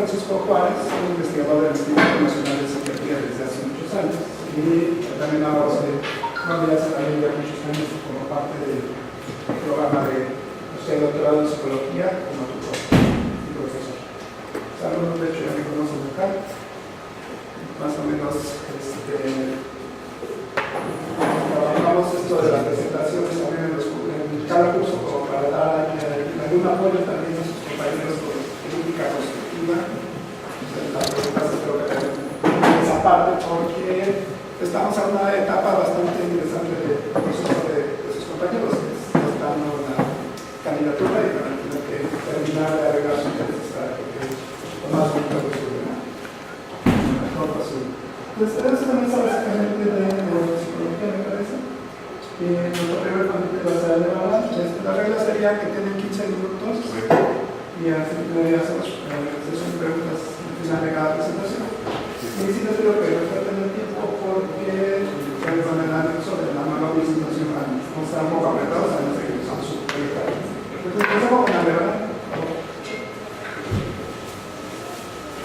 Francisco Juárez, soy investigador del Instituto Nacional de Psiquiatría desde hace muchos años y también hago también ya muchos años como parte del programa de doctorado en psicología como tutor y profesor. Algunos de hecho ya me conocen acá, más o menos trabajamos esto de las presentaciones también en cada curso como para dar algún apoyo también a sus compañeros con crítica constructiva. La presentación creo que esa parte porque estamos en una etapa bastante interesante del proceso de sus compañeros que están en una candidatura y van a tener que terminar de arreglar sus intereses para que lo más bonito posible, ¿no? Mejor posible. Entonces, eso también es básicamente de neuropsicología, me parece. Y nuestro primer comité va a ser de verdad. La regla sería que tienen 15 minutos y hacemos sesión de preguntas al final de cada presentación. Y sí les pido que respeten el tiempo porque con el anexo de la nueva presentación vamos a estar un poco apretados, además de que estamos súper claros. Entonces, empezamos con la verdad.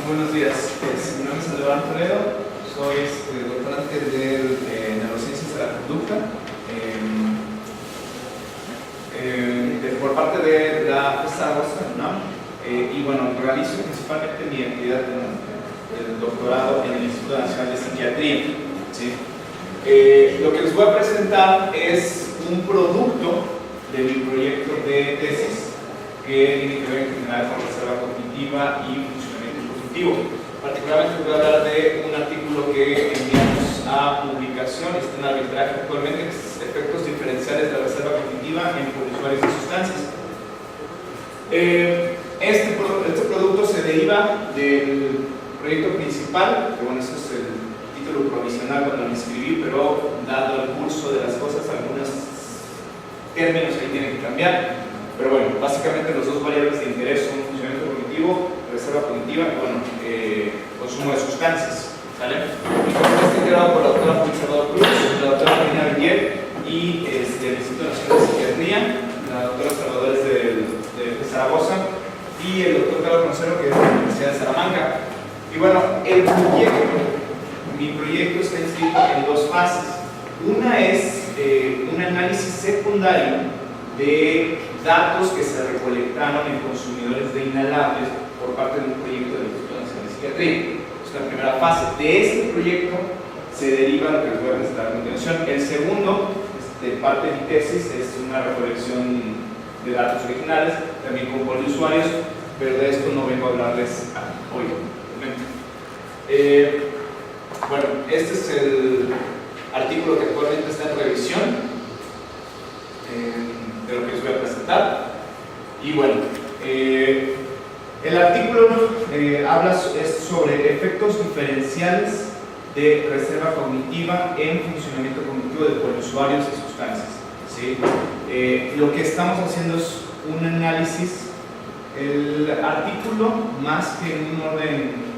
Buenos días, mi nombre es Alejandro Toledo, soy doctorante de neurociencias de la conducta por parte de la FESA UNAM y bueno, realizo principalmente mi actividad del doctorado en el Instituto Nacional de Psiquiatría. ¿Sí? Lo que les voy a presentar es un producto de mi proyecto de tesis que tiene que ver en general con reserva cognitiva y funcionamiento cognitivo. Particularmente voy a hablar de un artículo que enviamos a publicación, está en arbitraje actualmente, que es efectos diferenciales de la reserva cognitiva en usuarios de sustancias. Este producto se deriva del proyecto principal, que bueno, eso es el título provisional cuando lo inscribí, pero dado el curso de las cosas, algunos términos ahí tienen que cambiar. Pero bueno, básicamente los dos variables de interés son funcionamiento cognitivo, reserva cognitiva y bueno, consumo de sustancias. ¿Sale? Está integrado por la doctora Juan Salvador Cruz, la doctora Marina Villier y del Instituto Nacional de Psiquiatría, la doctora Salvador es de Zaragoza y el doctor Carlos Roncero, que es de la Universidad de Salamanca. Y bueno, mi proyecto está inscrito en dos fases. Una es un análisis secundario de datos que se recolectaron en consumidores de inhalables por parte de un proyecto del Instituto Nacional de Psiquiatría. Es la primera fase. De este proyecto se deriva lo que les voy a presentar a continuación. El segundo, parte de mi tesis, es una recolección de datos originales, también con poliusuarios, pero de esto no vengo a hablarles hoy. Bueno, este es el artículo que actualmente está en revisión de lo que les voy a presentar. Y bueno, el artículo habla sobre efectos diferenciales de reserva cognitiva en funcionamiento cognitivo de poliusuarios y sustancias. ¿Sí? Lo que estamos haciendo es un análisis. El artículo, más que en un orden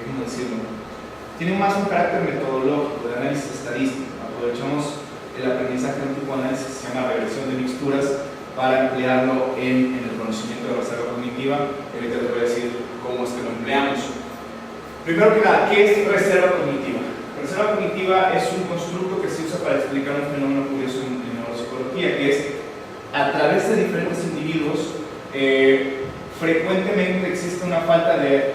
¿cómo decirlo? Tiene más un carácter metodológico de análisis estadístico. Aprovechamos el aprendizaje de un tipo de análisis que se llama regresión de mixturas para emplearlo en el conocimiento de la reserva cognitiva. Ahorita les voy a decir cómo es que lo empleamos. Primero que nada, ¿qué es reserva cognitiva? Reserva cognitiva es un constructo que se usa para explicar un fenómeno curioso en neuropsicología, que es a través de diferentes individuos frecuentemente existe una falta de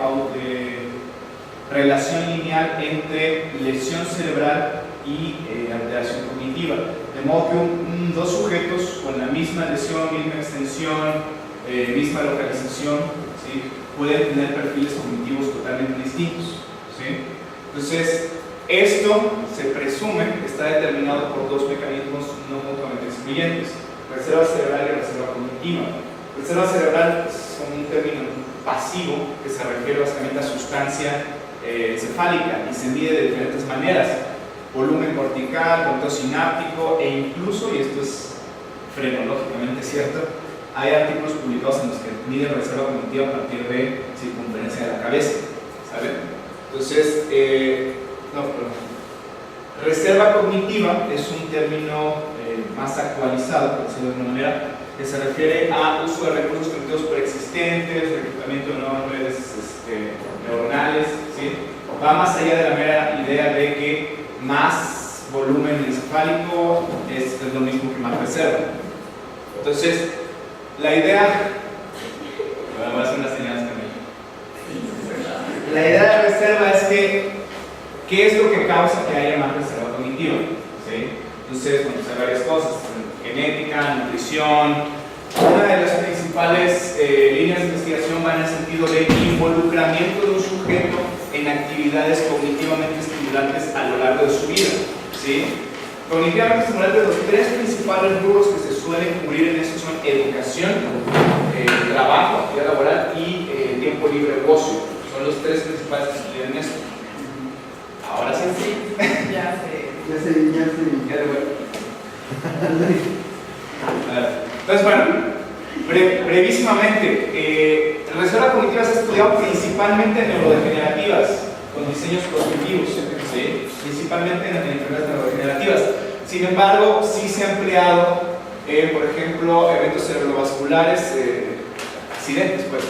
relación lineal entre lesión cerebral y alteración cognitiva. De modo que dos sujetos con la misma lesión, misma extensión, misma localización, ¿sí?, pueden tener perfiles cognitivos totalmente distintos. ¿Sí? Entonces, esto se presume que está determinado por dos mecanismos no mutuamente excluyentes: reserva cerebral y reserva cognitiva. Reserva cerebral es un término pasivo que se refiere básicamente a sustancia encefálica y se mide de diferentes maneras: volumen cortical, conteo sináptico e incluso, y esto es frenológicamente cierto, hay artículos publicados en los que miden reserva cognitiva a partir de circunferencia de la cabeza. ¿Saben? Entonces, reserva cognitiva es un término más actualizado, por decirlo de alguna manera, que se refiere a uso de recursos cognitivos preexistentes, reclutamiento de nuevas redes neuronales, ¿sí? Va más allá de la mera idea de que más volumen encefálico es lo mismo que más reserva. Entonces, la idea... Bueno, voy a hacer unas señales también. La idea de reserva es que, ¿qué es lo que causa que haya más reserva cognitiva? ¿Sí? Entonces, bueno, hay varias cosas: genética, nutrición. Una de las principales líneas de investigación va en el sentido de involucramiento de un sujeto en actividades cognitivamente estimulantes a lo largo de su vida. ¿Sí? Cognitivamente estimulantes, los tres principales rubros que se suelen cubrir en eso son educación, trabajo, actividad laboral y tiempo libre o ocio. Son los tres principales que se estudian en esto. Ahora sí. Ya sé. Ya de vuelta. Entonces, bueno, brevísimamente, la reserva cognitiva se ha estudiado principalmente en neurodegenerativas, con diseños cognitivos, ¿sí? Principalmente en enfermedades neurodegenerativas. Sin embargo, sí se ha empleado, por ejemplo, eventos cerebrovasculares, accidentes, pues.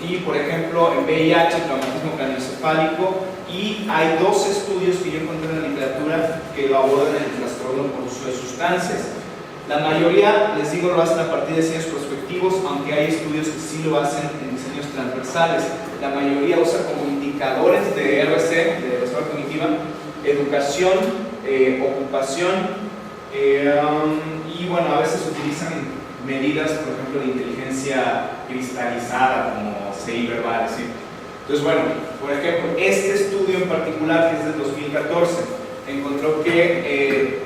Y, por ejemplo, en VIH, traumatismo craneoencefálico, y hay dos estudios que yo encontré en la literatura que lo abordan en el trastorno por uso de sustancias. La mayoría, les digo, lo hacen a partir de diseños prospectivos, aunque hay estudios que sí lo hacen en diseños transversales. La mayoría usa como indicadores de RC, de reserva cognitiva, educación, ocupación, y bueno, a veces utilizan medidas, por ejemplo, de inteligencia cristalizada, como CI verbal, ¿sí? Entonces, bueno, por ejemplo, este estudio en particular, que es del 2014, encontró que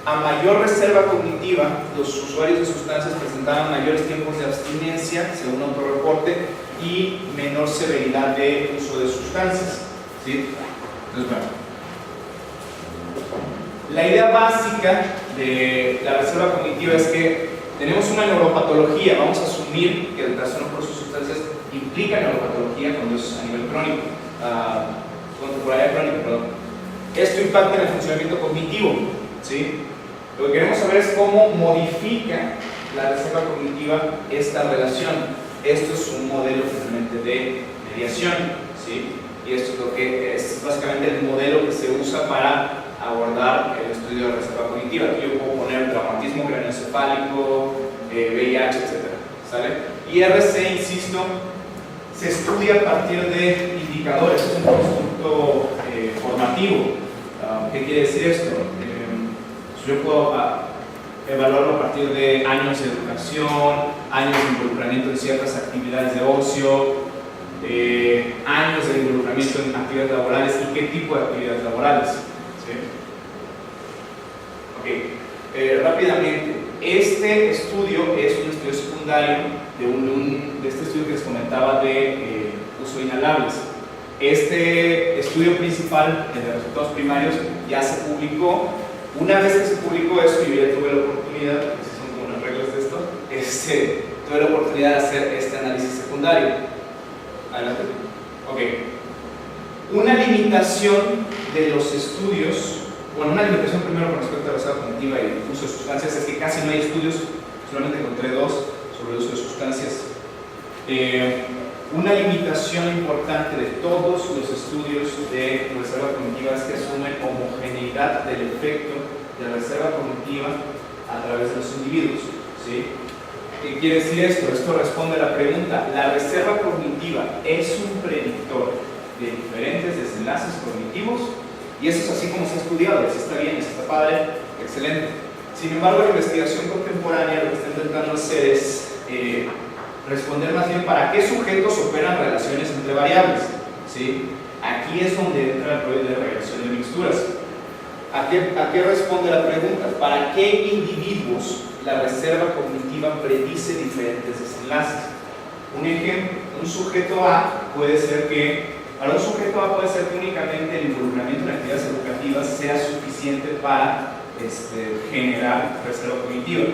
a mayor reserva cognitiva, los usuarios de sustancias presentaban mayores tiempos de abstinencia, según autorreporte, y menor severidad de uso de sustancias, ¿sí? Entonces, bueno, la idea básica de la reserva cognitiva es que tenemos una neuropatología. Vamos a asumir que el trastorno por uso de sustancias implica neuropatología cuando es a nivel crónico, contemporánea crónica, perdón. Esto impacta en el funcionamiento cognitivo, ¿sí? Lo que queremos saber es cómo modifica la reserva cognitiva esta relación. Esto es un modelo finalmente de mediación, ¿sí? Y esto es lo que es básicamente el modelo que se usa para abordar el estudio de reserva cognitiva. Aquí yo puedo poner traumatismo craneoencefálico, VIH, etc. ¿Sale? Y RC, insisto, se estudia a partir de indicadores. Es un constructo formativo. ¿Qué quiere decir esto? Yo puedo evaluarlo a partir de años de educación, años de involucramiento en ciertas actividades de ocio, años de involucramiento en actividades laborales y qué tipo de actividades laborales. ¿Sí? Ok, rápidamente, este estudio es un estudio secundario de este estudio que les comentaba de uso de inhalables. Este estudio principal, el de resultados primarios, ya se publicó. Una vez que se publicó eso, yo ya tuve la oportunidad, porque son como las reglas de esto, tuve la oportunidad de hacer este análisis secundario. Adelante. Ok. Una limitación de los estudios, bueno, una limitación primero con respecto a la reserva cognitiva y el uso de sustancias es que casi no hay estudios, solamente encontré dos sobre el uso de sustancias. Una limitación importante de todos los estudios de reserva cognitiva es que asumen homogeneidad del efecto de la reserva cognitiva a través de los individuos, ¿sí? ¿Qué quiere decir esto? Esto responde a la pregunta: ¿la reserva cognitiva es un predictor de diferentes desenlaces cognitivos? Y eso es así como se ha estudiado, eso está bien, eso está padre, excelente. Sin embargo, la investigación contemporánea lo que está intentando hacer es responder más bien para qué sujetos operan relaciones entre variables, ¿sí? Aquí es donde entra el rollo de regresión de mixturas. ¿A qué responde la pregunta? ¿Para qué individuos la reserva cognitiva predice diferentes desenlaces? Un ejemplo, un sujeto A puede ser que, para un sujeto A puede ser que únicamente el involucramiento en actividades educativas sea suficiente para generar reserva cognitiva.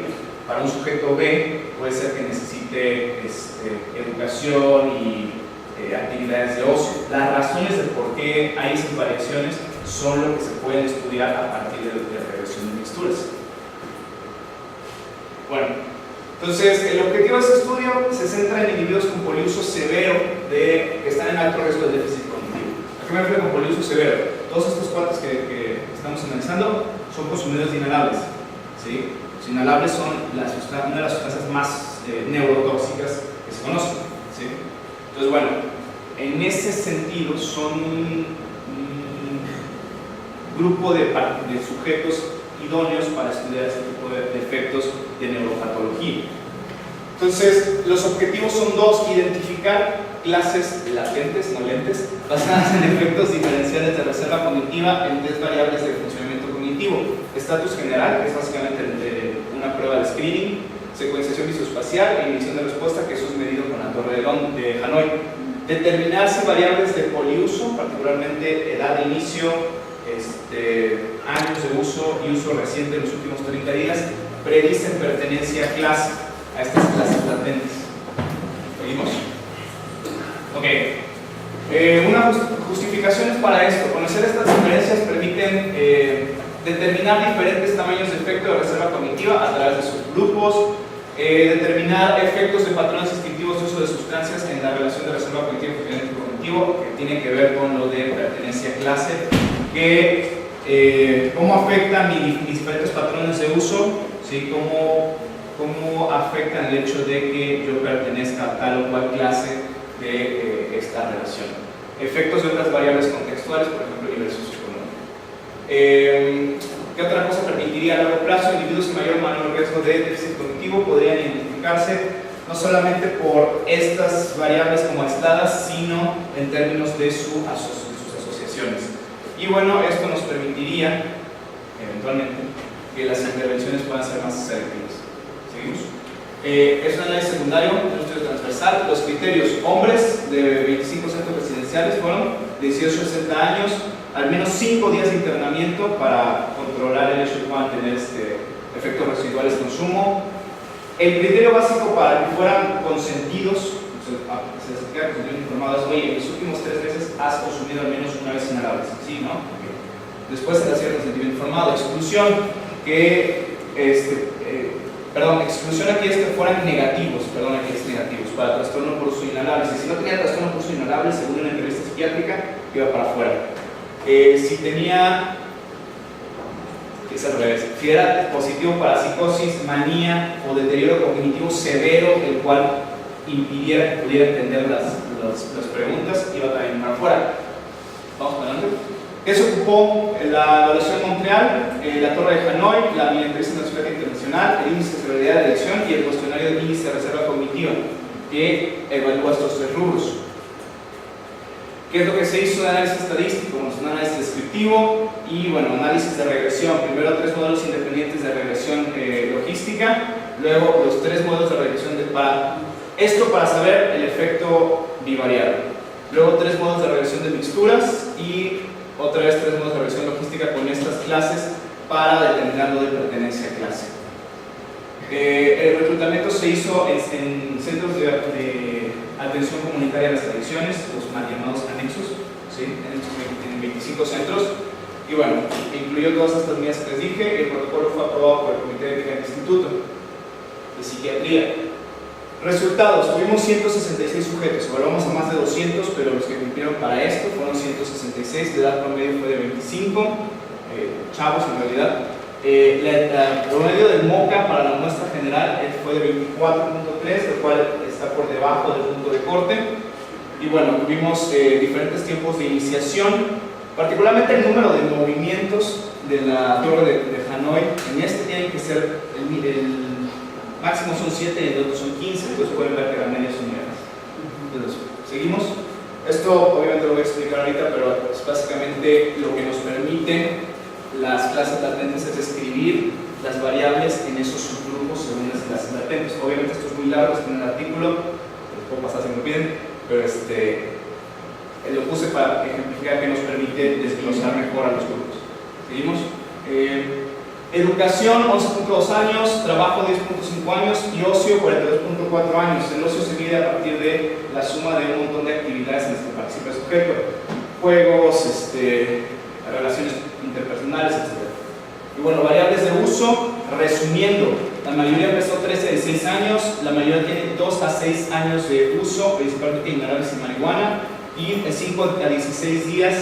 Para un sujeto B puede ser que necesite educación y actividades de ocio. las razones de por qué hay esas variaciones son lo que se pueden estudiar a partir de regresión de mixturas. Bueno, entonces el objetivo de este estudio se centra en individuos con poliuso severo que están en alto riesgo de déficit cognitivo. ¿A qué me refiero con poliuso severo? Todos estos cuates que estamos analizando son consumidores de inhalables, ¿sí? Los inhalables son una de las sustancias más neurotóxicas que se conocen, ¿sí? Entonces, bueno, en ese sentido son un grupo de sujetos idóneos para estudiar este tipo de efectos de neuropatología. Entonces, los objetivos son dos: identificar clases latentes, no lentes, basadas en efectos diferenciales de reserva cognitiva en 3 variables de funcionamiento cognitivo: estatus general, que es básicamente una prueba de screening; secuenciación visoespacial e inhibición de respuesta, que eso es medido con la torre de Hanoi; determinar si variables de poliuso, particularmente edad de inicio, años de uso y uso reciente en los últimos 30 días, predicen pertenencia a clase, a estas clases latentes. ¿Seguimos? Ok. Unas justificaciones para esto: conocer estas diferencias permiten determinar diferentes tamaños de efecto de reserva cognitiva a través de subgrupos, determinar efectos de patrones instintivos de uso de sustancias en la relación de reserva cognitiva y cognitivo, que tiene que ver con lo de pertenencia a clase, cómo afectan mis diferentes patrones de uso, ¿sí? Cómo afectan el hecho de que yo pertenezca a tal o cual clase de esta relación. Efectos de otras variables contextuales, por ejemplo, el nivel socioeconómico. ¿Qué otra cosa permitiría a largo plazo? Individuos en mayor o menor riesgo de déficit cognitivo podrían identificarse no solamente por estas variables como aisladas, sino en términos de sus asociaciones. Y bueno, esto nos permitiría, eventualmente, que las intervenciones puedan ser más selectivas. ¿Seguimos? Es un análisis secundario, un estudio transversal. Los criterios: hombres de 25 centros residenciales fueron de 18 a 60 años, al menos 5 días de internamiento para controlar el hecho de que puedan tener efectos residuales de consumo. El criterio básico para que fueran consentidos, se les queda consentido informado, es: oye, en los últimos 3 meses has consumido al menos una vez inhalables. Sí, ¿no? Después se le hacía consentimiento informado. Exclusión, exclusión aquí es que fueran negativos, para trastorno por uso inhalable. Si no tenía trastorno por uso inhalable, según una entrevista psiquiátrica, iba para afuera. Si tenía, es al revés, si era positivo para psicosis, manía o deterioro cognitivo severo, el cual impidiera que pudiera entender las preguntas, iba también para afuera. Vamos para adelante. ¿Qué se ocupó? La evaluación Montreal, la torre de Hanoi, la entrevista nacional internacional, el índice de severidad de adicción y el cuestionario de índice de reserva cognitiva, que evalúa estos 3 rubros. ¿Qué es lo que se hizo de análisis estadístico? Un análisis descriptivo y, bueno, análisis de regresión. Primero 3 modelos independientes de regresión logística, luego los 3 modelos de regresión para saber el efecto bivariado. Luego 3 modelos de regresión de mixturas y otra vez 3 modelos de regresión logística con estas clases para determinar lo de pertenencia a clase. El reclutamiento se hizo en centros de atención comunitaria a las adicciones, los mal llamados anexos, ¿sí? en 25 centros. Y bueno, incluyó todas estas medidas que les dije. El protocolo fue aprobado por el Comité de Ética del Instituto de Psiquiatría. Resultados: tuvimos 166 sujetos, evaluamos a más de 200, pero los que cumplieron para esto fueron 166, de edad promedio fue de 25, chavos en realidad. El promedio del MOCA para la muestra general fue de 24.3, lo cual está por debajo del punto de corte. Y bueno, tuvimos diferentes tiempos de iniciación, particularmente el número de movimientos de la torre de Hanoi. En este tienen que ser el máximo son 7 y el otro son 15, entonces pueden ver que las medias son menos. Entonces, seguimos. Esto obviamente lo voy a explicar ahorita, pero es básicamente lo que nos permite las clases latentes, es escribir las variables en esos subgrupos según las clases latentes. Obviamente esto es muy largo, está en el artículo, les puedo pasar si me piden, pero lo puse para ejemplificar que nos permite desglosar mejor a los grupos. ¿Seguimos? Educación 11.2 años, trabajo 10.5 años y ocio 42.4 años. El ocio se mide a partir de la suma de un montón de actividades en las que participa el sujeto: juegos, relaciones interpersonales, etc. Y bueno, variables de uso, resumiendo, la mayoría empezó 13 a 16 años, la mayoría tiene 2 a 6 años de uso, principalmente inhalables y marihuana, y de 5 a 16 días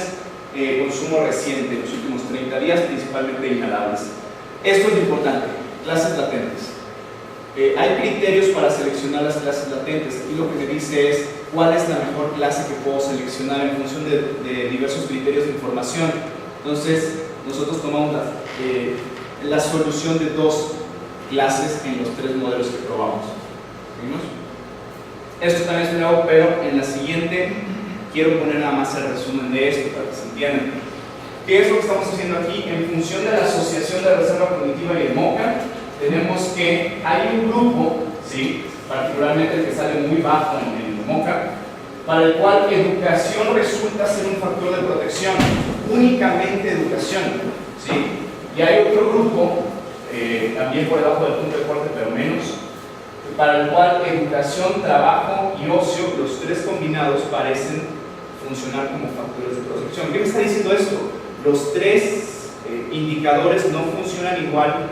consumo reciente, los últimos 30 días, principalmente inhalables. Esto es lo importante, clases latentes. Hay criterios para seleccionar las clases latentes. Aquí lo que me dice es cuál es la mejor clase que puedo seleccionar en función de diversos criterios de información. Entonces, nosotros tomamos la solución de 2 clases en los 3 modelos que probamos. ¿Seguimos? Esto también es nuevo, pero en la siguiente quiero poner nada más el resumen de esto para que se entiendan. ¿Qué es lo que estamos haciendo aquí? En función de la Asociación de Reserva Cognitiva y el MOCA, tenemos que hay un grupo, ¿sí?, particularmente el que sale muy bajo en el MOCA, para el cual educación resulta ser un factor de protección, únicamente educación, ¿sí? Y hay otro grupo, también por debajo del punto de corte, pero menos, para el cual educación, trabajo y ocio, los 3 combinados, parecen funcionar como factores de protección. ¿Qué me está diciendo esto? Los 3 indicadores no funcionan igual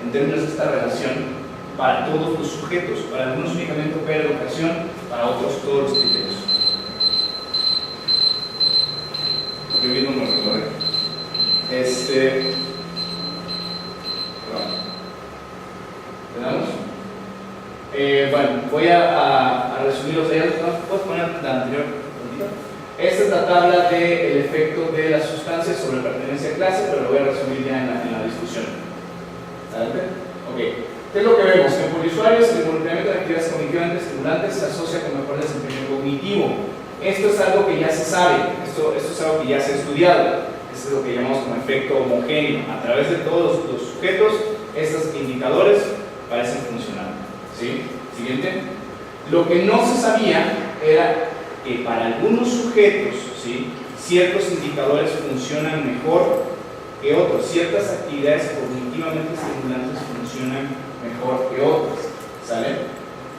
en términos de esta relación para todos los sujetos. Para algunos únicamente opera educación, para otros todos los criterios. Porque bien no me lo recuerdo. ¿Tenemos? Bueno, voy a resumir los de ellos. ¿Puedes poner la anterior? Esta es la tabla del efecto de las sustancias sobre pertenencia a clase, pero lo voy a resumir ya en la discusión. ¿Adelante? Ok. ¿Qué es lo que vemos? Que por usuarios el involucramiento de actividades cognitivamente estimulantes se asocia con mejor desempeño cognitivo. Esto es algo que ya se sabe, esto es algo que ya se ha estudiado. Esto es lo que llamamos como efecto homogéneo. A través de todos los sujetos, estos indicadores parecen funcionar. ¿Sí? Siguiente. Lo que no se sabía era que para algunos sujetos, ¿sí?, ciertos indicadores funcionan mejor que otros, ciertas actividades cognitivamente estimulantes funcionan mejor que otras, ¿sale?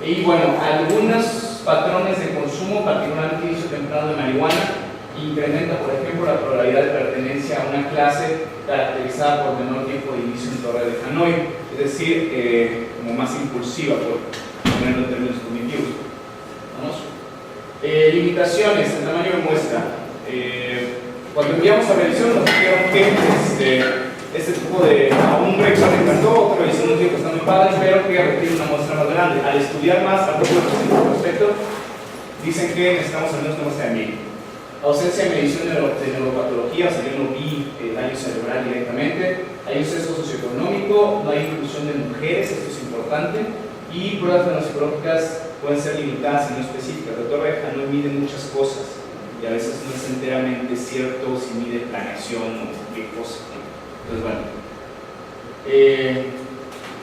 Y bueno, algunos patrones de consumo, particularmente inicio temprano de marihuana, incrementa, por ejemplo, la probabilidad de pertenencia a una clase caracterizada por menor tiempo de inicio en Torre de Hanoi, es decir, como más impulsiva, por ponerlo en términos cognitivos. ¿Vamos? Limitaciones, el tamaño de muestra. Cuando enviamos a revisión nos dijeron que este tipo de a un rector le encantó, otra revisión nos dijo que está muy padre, pero que requiere una muestra más grande. Al estudiar más a poco al respecto, dicen que necesitamos al menos una muestra de 1000. Ausencia de medición de neuropatología, o sea, yo no vi daño cerebral directamente. Hay un sesgo socioeconómico, no hay inclusión de mujeres, esto es importante, y pruebas neuropsicológicas pueden ser limitadas y no específicas. La Torre de Hanoi mide muchas cosas y a veces no es enteramente cierto si mide planeación o qué cosa. Entonces, bueno,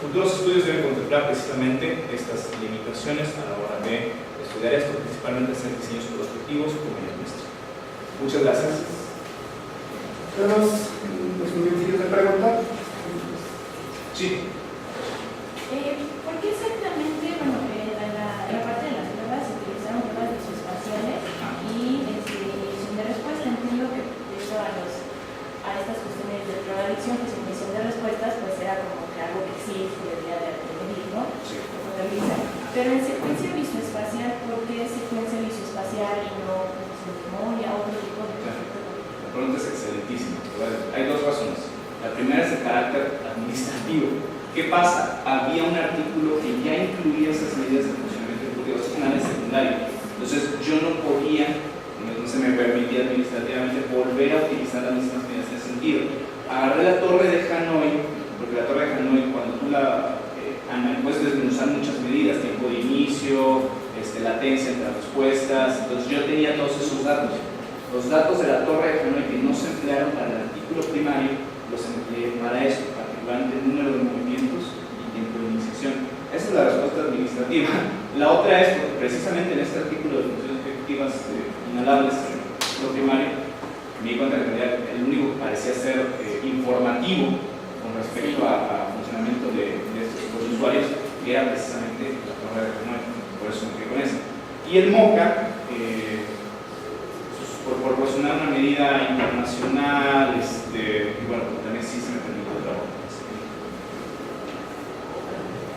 futuros estudios deben contemplar precisamente estas limitaciones a la hora de estudiar esto, principalmente hacer diseños prospectivos como ya visto. Muchas gracias. ¿Tenemos unos minutillos de pregunta? Sí. ¿Por qué exactamente, bueno, la parte de las pruebas se utilizaron pruebas visoespaciales y medición de respuesta? Entiendo que debido a estas cuestiones de drogadicción, pues medición de respuestas, pues era como que algo que sí se debería de medir, ¿no? Sí. Pero en secuencia visoespacial, ¿por qué secuencia visoespacial y no memoria o otro tipo de concepto? La pregunta es excelentísima. Hay 2 razones. La primera es de carácter administrativo. ¿Qué pasa? Había un artículo que ya incluía esas medidas de funcionamiento ejecutivo nacional y secundario. Entonces yo no podía, no se me permitía administrativamente volver a utilizar las mismas medidas en ese sentido. Agarré la Torre de Hanoi, porque la Torre de Hanoi, cuando tú la puedes desmenuzar muchas medidas, tiempo de inicio, latencia entre las respuestas. Entonces yo tenía todos esos datos. Los datos de la Torre de Hanoi que no se emplearon para el artículo primario, los empleé para eso, particularmente el número de movimientos y tiempo de iniciación. Esa es la respuesta administrativa. La otra es porque precisamente en este artículo de funciones efectivas inhalables, lo primario, me di cuenta que el único que parecía ser informativo con respecto a funcionamiento de estos tipos de usuarios, que era precisamente la prueba de Renault, por eso me quedé con eso. Y el MOCA, por proporcionar una medida internacional, y bueno, también sí se me permitió el trabajo.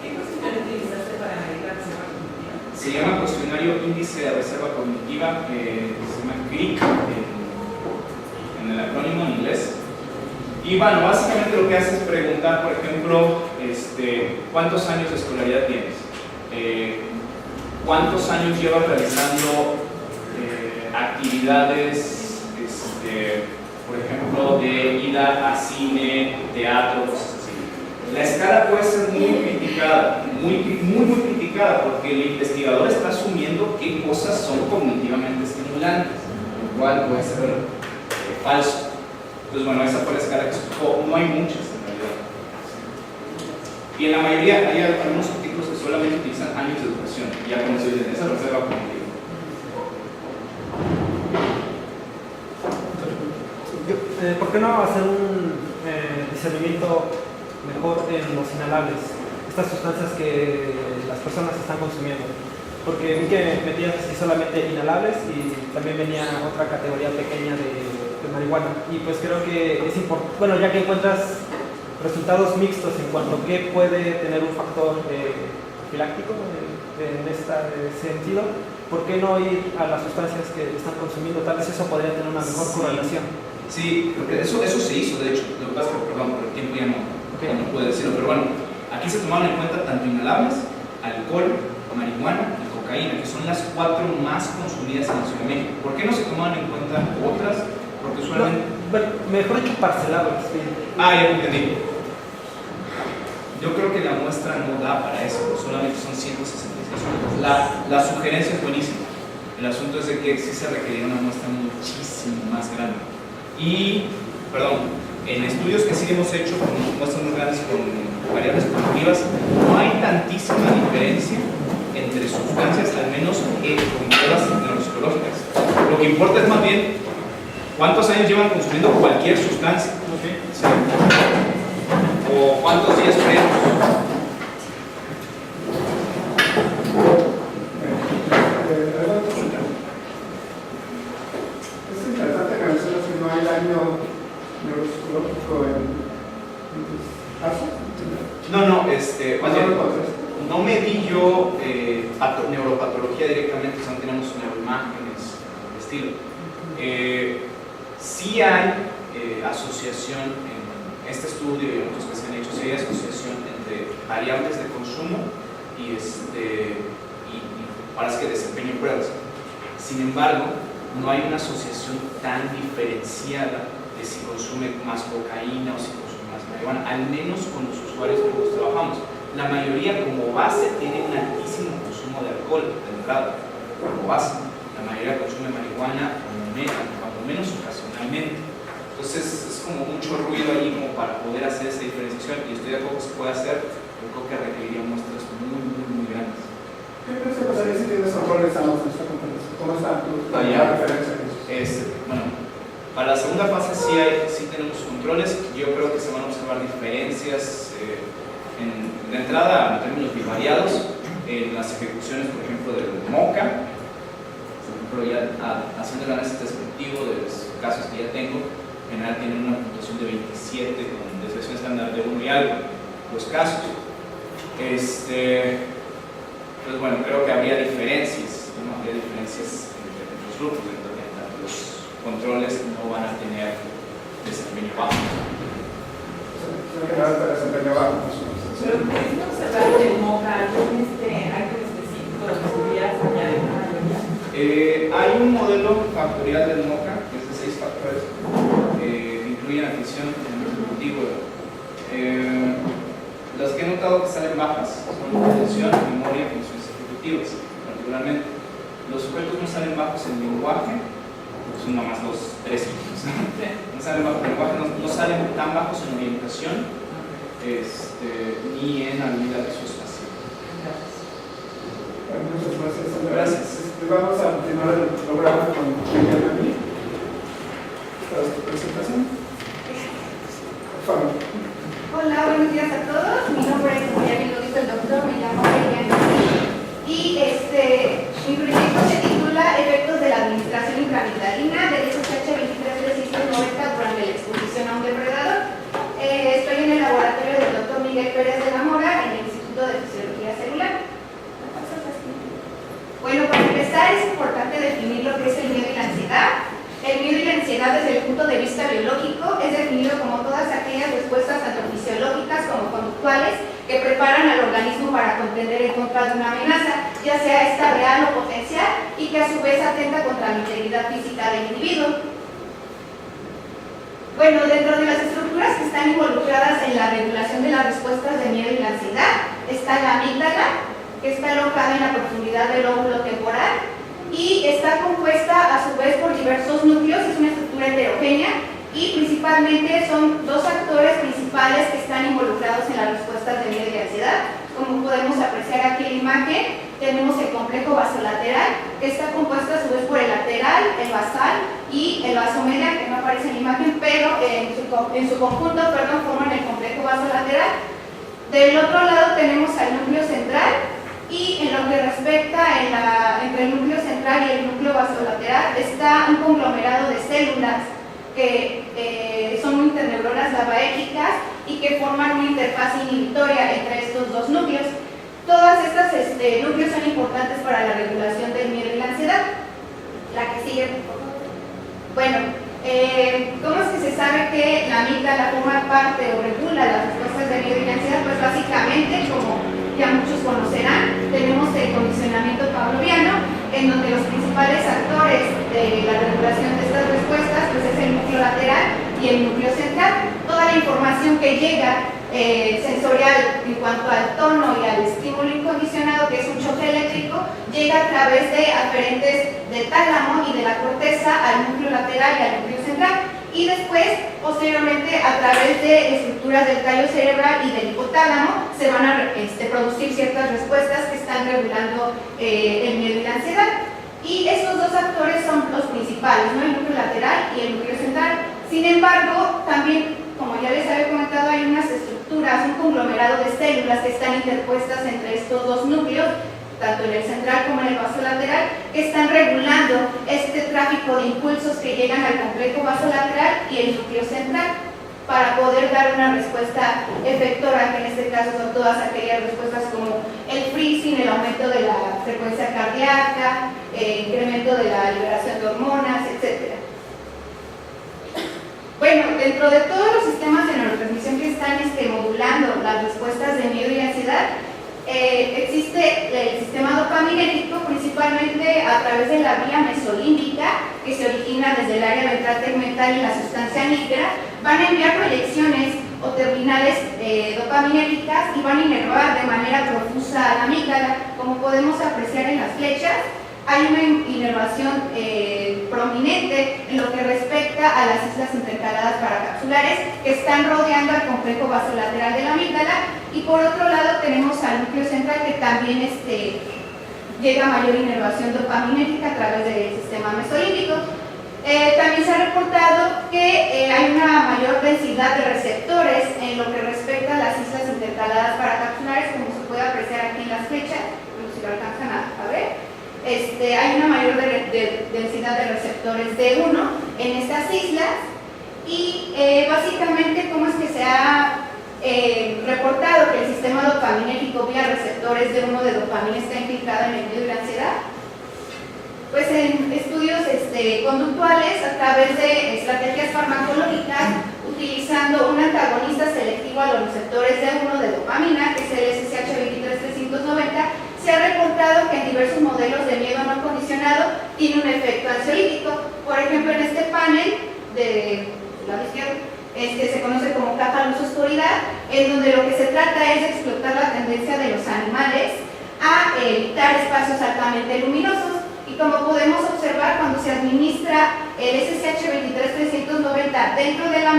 ¿Qué cuestionario utilizaste para medir la reserva cognitiva? Se llama cuestionario índice de reserva cognitiva, se llama CRIC en el acrónimo en inglés. Y bueno, básicamente lo que hace es preguntar, por ejemplo, ¿cuántos años de escolaridad tienes? ¿Cuántos años llevas realizando actividades, por ejemplo, de ida a cine, teatro, cosas así? La escala puede ser muy criticada, muy criticada, porque el investigador está asumiendo qué cosas son cognitivamente estimulantes, lo cual puede ser falso. Entonces, bueno, esa fue la escala que escogió. No hay muchas en realidad. Y en la mayoría hay algunos artículos que solamente utilizan años de educación. Ya con eso dicen, esa reserva cognitiva. ¿Por qué no hacer un discernimiento mejor en los inhalables? Estas sustancias que las personas están consumiendo. Porque vi que metías así solamente inhalables y también venía otra categoría pequeña de marihuana. Y pues creo que es importante, bueno, ya que encuentras resultados mixtos en cuanto a qué puede tener un factor profiláctico en este sentido, ¿por qué no ir a las sustancias que están consumiendo? Tal vez eso podría tener una mejor correlación. Sí, porque eso se hizo, de hecho. Lo que pasa es que, perdón, por el tiempo ya no puedo decirlo, pero bueno, aquí se tomaron en cuenta tanto inhalables, alcohol, marihuana y cocaína, que son las 4 más consumidas en la Ciudad de México. ¿Por qué no se tomaron en cuenta otras? Porque usualmente... Bueno, mejor dicho, parcelados. Sí. Ya entendí. Yo creo que la muestra no da para eso, solamente son 166 puntos. La sugerencia es buenísima. El asunto es de que sí se requería una muestra muchísimo más grande. Y, perdón, en estudios que sí hemos hecho con muestras muy grandes con variables cognitivas, no hay tantísima diferencia entre sustancias, al menos cognitivas neuropsicológicas. Lo que importa es más bien cuántos años llevan consumiendo cualquier sustancia. ¿Sí? O cuántos días previos. Es interesante que mencionas que no hay daño neuropsicológico en tus casos. Más bien, no medí yo neuropatología directamente, o sea, no tenemos neuroimágenes del estilo. Sí hay asociación en este estudio y en otros que se han hecho, sí hay asociación entre variables de consumo y para que desempeñen pruebas. Sin embargo, no hay una asociación tan diferenciada de si consume más cocaína o si consume más marihuana, al menos con los usuarios que los trabajamos. La mayoría como base tiene un altísimo consumo de alcohol de entrada, como base. La mayoría consume marihuana cuando menos ocasionalmente. Entonces es como mucho ruido ahí como para poder hacer esa diferenciación, y estoy de acuerdo que se puede hacer, pero creo que requeriría muestras muy grandes. ¿Qué crees que pasaría si tienes roles sanos en esta conferencia? ¿Cómo está tu referencia? Bueno, para la segunda fase sí tenemos controles. Yo creo que se van a observar diferencias de entrada en términos bivariados en las ejecuciones, por ejemplo, del MOCA. Por ejemplo, ya haciendo el análisis descriptivo de los casos que ya tengo, en general tienen una puntuación de 27 con desviación estándar de 1 y algo los casos. Pues bueno, creo que habría diferencias, ¿no? Habría diferencias entre los grupos, los controles no van a tener desempeño bajo. Pero ¿pudiste observar en el MOCA algún específico donde estuvieras añadiendo una mayoría? Hay un modelo factorial del MOCA, que es de 6 factores, que incluyen atención en el ejecutivo. Las que he notado que salen bajas son atención, memoria y funciones ejecutivas, particularmente. Los sujetos no salen bajos en lenguaje, son nomás los 3 hijos. No salen bajos en lenguaje, no salen tan bajos en orientación, ni en habilidad visoespacial. Muchas gracias. Gracias. Vamos a continuar el programa con Benjamín. Para su presentación. Por favor. Hola. perspectiva de una amenaza, ya sea esta real o potencial, y que a su vez atenta contra la integridad física del individuo. Bueno, dentro de las estructuras que están involucradas en la regulación de las respuestas de miedo y la ansiedad, está la amígdala, que está alojada en la profundidad del lóbulo temporal, y está compuesta a su vez por diversos núcleos, es una estructura heterogénea, y principalmente son dos actores principales que están involucrados en las respuestas de miedo y ansiedad. Como podemos apreciar aquí en la imagen, tenemos el complejo vasolateral, que está compuesto a su vez por el lateral, el basal y el vasomedial, que no aparece en la imagen, pero en su conjunto forman el complejo vasolateral. Del otro lado tenemos al núcleo central, y en lo que respecta entre el núcleo central y el núcleo vasolateral está un conglomerado de células que son interneuronas GABAérgicas y que forman una interfaz inhibitoria entre estos dos núcleos. Todas estas núcleos son importantes para la regulación del miedo y la ansiedad. La que sigue, por favor. Bueno, ¿cómo es que se sabe que la amígdala forma parte o regula las respuestas de miedo y la ansiedad? Pues básicamente, como ya muchos conocerán, tenemos el condicionamiento pavloviano, en donde los principales actores de la regulación de estas respuestas pues es el núcleo lateral y el núcleo central. Toda la información que llega sensorial en cuanto al tono y al estímulo incondicionado, que es un choque eléctrico, llega a través de aferentes del tálamo y de la corteza al núcleo lateral y al núcleo central, y después, posteriormente, a través de estructuras del tallo cerebral y del hipotálamo, se van a producir ciertas respuestas que están regulando el miedo y la ansiedad. Y estos dos actores son los principales, ¿no? El núcleo lateral y el núcleo central. Sin embargo, también, como ya les había comentado, hay unas estructuras, un conglomerado de células que están interpuestas entre estos dos núcleos, tanto en el central como en el vasolateral, que están regulando este tráfico de impulsos que llegan al complejo vasolateral y el núcleo central, para poder dar una respuesta efectora, que en este caso son todas aquellas respuestas como el freezing, el aumento de la frecuencia cardíaca, incremento de la liberación de hormonas, etc. Bueno, dentro de todos los sistemas de neurotransmisión que están modulando las respuestas de miedo y ansiedad, existe el sistema dopaminérgico, principalmente a través de la vía mesolímbica, que se origina desde el área ventral tegmental y la sustancia nígera. Van a enviar proyecciones o terminales dopaminérgicas y van a inervar de manera profusa a la amígdala. Como podemos apreciar en las flechas, hay una inervación prominente en lo que respecta a las islas intercaladas paracapsulares que están rodeando al complejo vasolateral de la amígdala, y por otro lado tenemos al núcleo central, que también llega a mayor inervación dopaminérgica a través del sistema mesolímbico. También se ha reportado que hay una mayor densidad de receptores en lo que respecta a las islas intercaladas paracapsulares, como se puede apreciar aquí en las flechas, si lo alcanzan a ver. Hay una mayor densidad de receptores D1 en estas islas, y básicamente, ¿cómo es que se ha reportado que el sistema dopaminérgico vía receptores D1 de dopamina está infiltrado en el miedo y la ansiedad? Pues en estudios conductuales a través de estrategias farmacológicas, utilizando un antagonista selectivo a los receptores D1 de dopamina, que es el SSH-23390, se ha reportado que en diversos modelos de miedo no condicionado tiene un efecto ansiolítico. Por ejemplo, en este panel de lado izquierdo, se conoce como capa luz-oscuridad, en donde lo que se trata es de explotar la tendencia de los animales a evitar espacios altamente luminosos. Y como podemos observar, cuando se administra el SSH-23390 dentro de la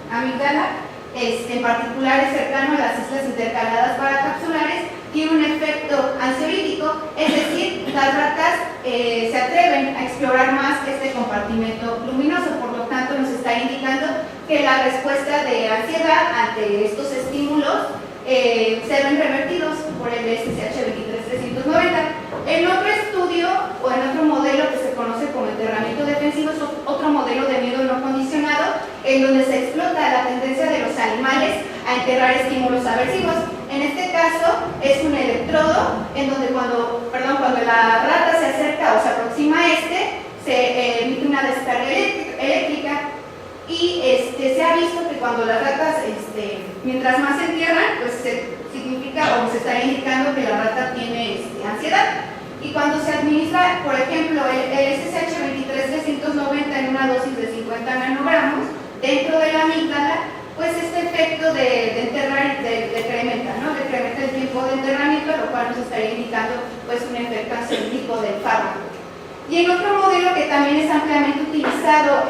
amígdala, en particular es cercano a las islas intercaladas paracapsulares, tiene un efecto ansiolítico, es decir, las ratas se atreven a explorar más este compartimento luminoso. Por lo tanto, nos está indicando que la respuesta de ansiedad ante estos estímulos se ven revertidos por el SSH-23390. En otro estudio o en otro modelo que se conoce como enterramiento defensivo, es otro modelo de miedo no condicionado, en donde se explota la tendencia de los animales a enterrar estímulos aversivos. En este caso es un electrodo en donde cuando la rata se acerca o se aproxima a se emite una descarga eléctrica, y se ha ha visto que cuando las ratas, mientras más se entierran, pues significa o se está indicando que la rata tiene ansiedad. Y cuando se administra, por ejemplo, el SSH 23390 en una dosis de 50 nanogramos dentro de la amígdala, pues este efecto de enterrar decrementa, ¿no? Decrementa el tiempo de enterramiento, lo cual nos estaría indicando pues un efecto ansiolítico del fármaco. Y en otro modelo que también es ampliamente utilizado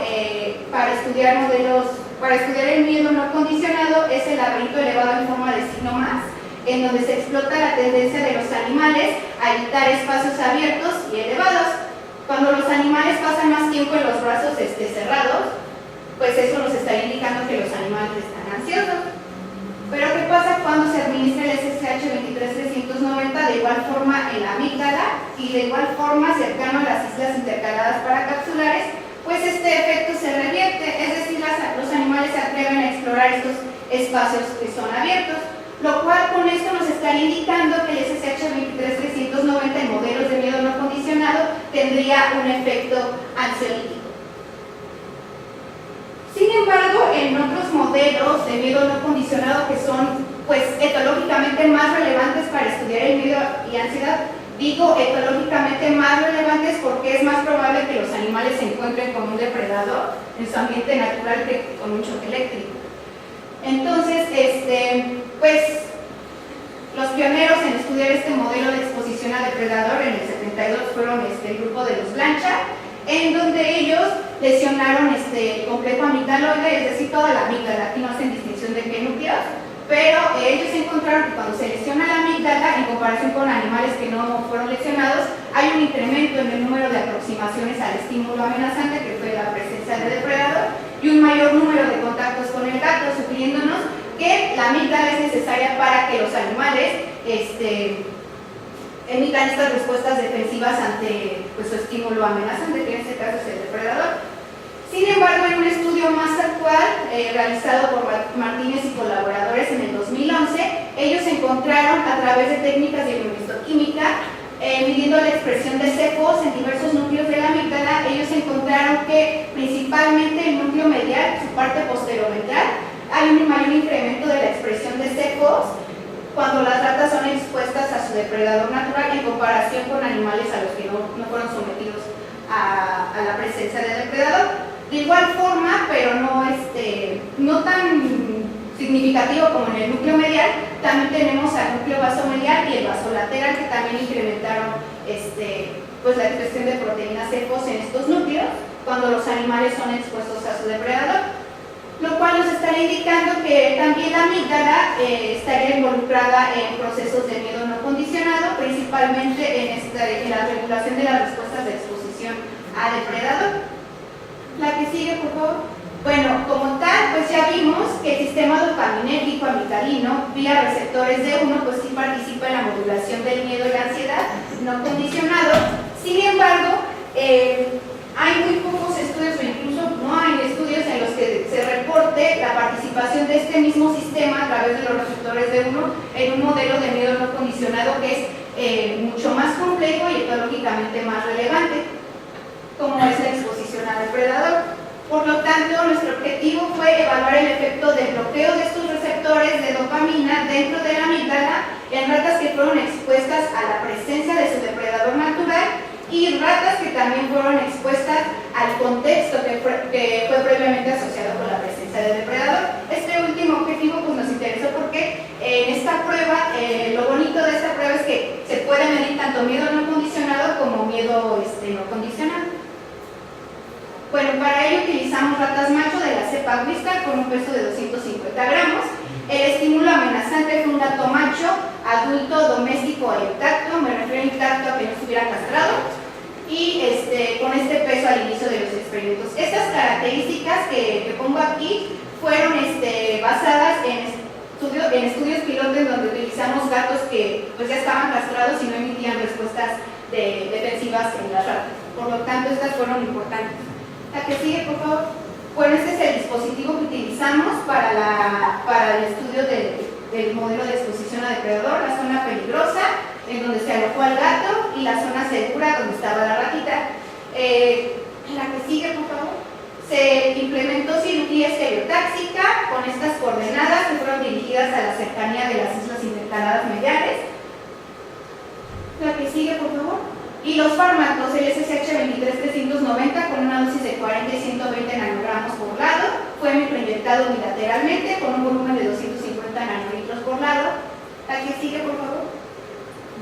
para estudiar el miedo no condicionado es el laberinto elevado en forma de signo más, en donde se explota la tendencia de los animales a evitar espacios abiertos y elevados. Cuando los animales pasan más tiempo en los brazos cerrados, pues eso nos está indicando que los animales están ansiosos. Pero ¿qué pasa cuando se administra el SSH 23390 de igual forma en la amígdala y de igual forma cercano a las islas intercaladas paracapsulares? Pues este efecto se revierte, es decir, los animales se atreven a explorar estos espacios que son abiertos, lo cual con esto nos estaría indicando que el SSH 23390 en modelos de miedo no condicionado tendría un efecto ansiolítico. Sin embargo, en otros modelos de miedo no condicionado que son pues etológicamente más relevantes para estudiar el miedo y ansiedad, digo etológicamente más relevantes porque es más probable que los animales se encuentren con un depredador en su ambiente natural que con un choque eléctrico. Entonces, pues los pioneros en estudiar este modelo de exposición a depredador en el 72 fueron el grupo de los Blanchard, en donde ellos lesionaron el complejo amigdaloide, es decir, toda la amígdala. Aquí no hacen distinción de qué núcleos, pero ellos encontraron que cuando se lesiona la amígdala, en comparación con animales que no fueron lesionados, hay un incremento en el número de aproximaciones al estímulo amenazante, que fue la presencia del depredador, y un mayor número de contactos con el gato, sugiriéndonos que la amígdala es necesaria para que los animales emitan estas respuestas defensivas ante pues, su estímulo amenazante, que en este caso es el depredador. Sin embargo, en un estudio más actual, realizado por Martínez y colaboradores en el 2011, ellos encontraron a través de técnicas de inmunohistoquímica, midiendo la expresión de CEPOs en diversos núcleos de la amígdala, ellos encontraron que principalmente el núcleo medial, su parte posteroventral, hay un mayor incremento de la expresión de CEPOs cuando las ratas son expuestas a su depredador natural en comparación con animales a los que no fueron sometidos a la presencia del depredador. De igual forma, pero no tan significativo como en el núcleo medial, también tenemos al núcleo vasomedial y el vasolateral, que también incrementaron pues la expresión de proteínas CEPOs en estos núcleos cuando los animales son expuestos a su depredador, lo cual nos estaría indicando que también la amígdala estaría involucrada en procesos de miedo no condicionado, principalmente en la regulación de las respuestas de exposición a depredador. La que sigue, por favor. Bueno, como tal, pues ya vimos que el sistema dopaminérgico amigdalino, vía receptores D1, pues sí participa en la modulación del miedo y la ansiedad no condicionado. Sin embargo, hay muy pocos estudios, o incluso no hay estudios en los que se reporte la participación de este mismo sistema a través de los receptores D1 en un modelo de miedo no condicionado que es mucho más complejo y etológicamente más relevante, como es la exposición al depredador. Por lo tanto, nuestro objetivo fue evaluar el efecto del bloqueo de estos receptores de dopamina dentro de la amígdala en ratas que fueron expuestas a la presencia de su depredador natural y ratas que también fueron expuestas al contexto que fue previamente asociado con la presencia del depredador. Este último objetivo pues, nos interesó porque en esta prueba, lo bonito de esta prueba es que se puede medir tanto miedo no condicionado como miedo no condicionado. Bueno, para ello utilizamos ratas macho de la cepa Wistar con un peso de 250 gramos. El estímulo amenazante fue un gato macho, adulto, doméstico e intacto, me refiero a intacto a que no estuviera castrado, y con este peso al inicio de los experimentos. Estas características que pongo aquí fueron basadas en estudios piloto en donde utilizamos gatos que pues, ya estaban castrados y no emitían respuestas defensivas en las ratas. Por lo tanto, estas fueron importantes. La que sigue, por favor. Bueno, este es el dispositivo que utilizamos para el estudio del modelo de exposición a depredador, la zona peligrosa, en donde se alojó al gato, y la zona segura, donde estaba la ratita. La que sigue, por favor. Se implementó cirugía estereotáxica con estas coordenadas que fueron dirigidas a la cercanía de las islas intercaladas mediales. La que sigue, por favor. Y los fármacos, el SSH 23390 con una dosis de 40 y 120 nanogramos por lado, fue microinyectado bilateralmente con un volumen de 250 nanolitros por lado. La que sigue, por favor.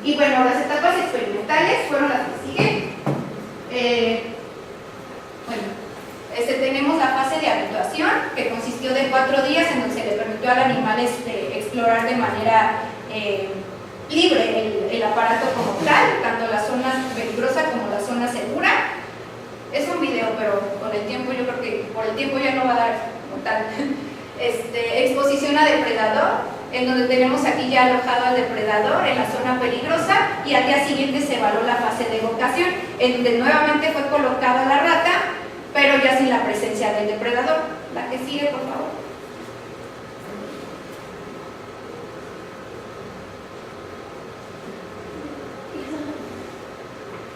Y bueno, las etapas experimentales fueron las que siguen. Tenemos la fase de habituación, que consistió de 4 días en donde se le permitió al animal explorar de manera libre el aparato como tal, tanto la zona peligrosa como la zona segura. Es un video, pero con el tiempo yo creo que por el tiempo ya no va a dar como tal. Exposición a depredador, en donde tenemos aquí ya alojado al depredador en la zona peligrosa, y al día siguiente se evaluó la fase de evocación, en donde nuevamente fue colocada la rata, pero ya sin la presencia del depredador. La que sigue, por favor.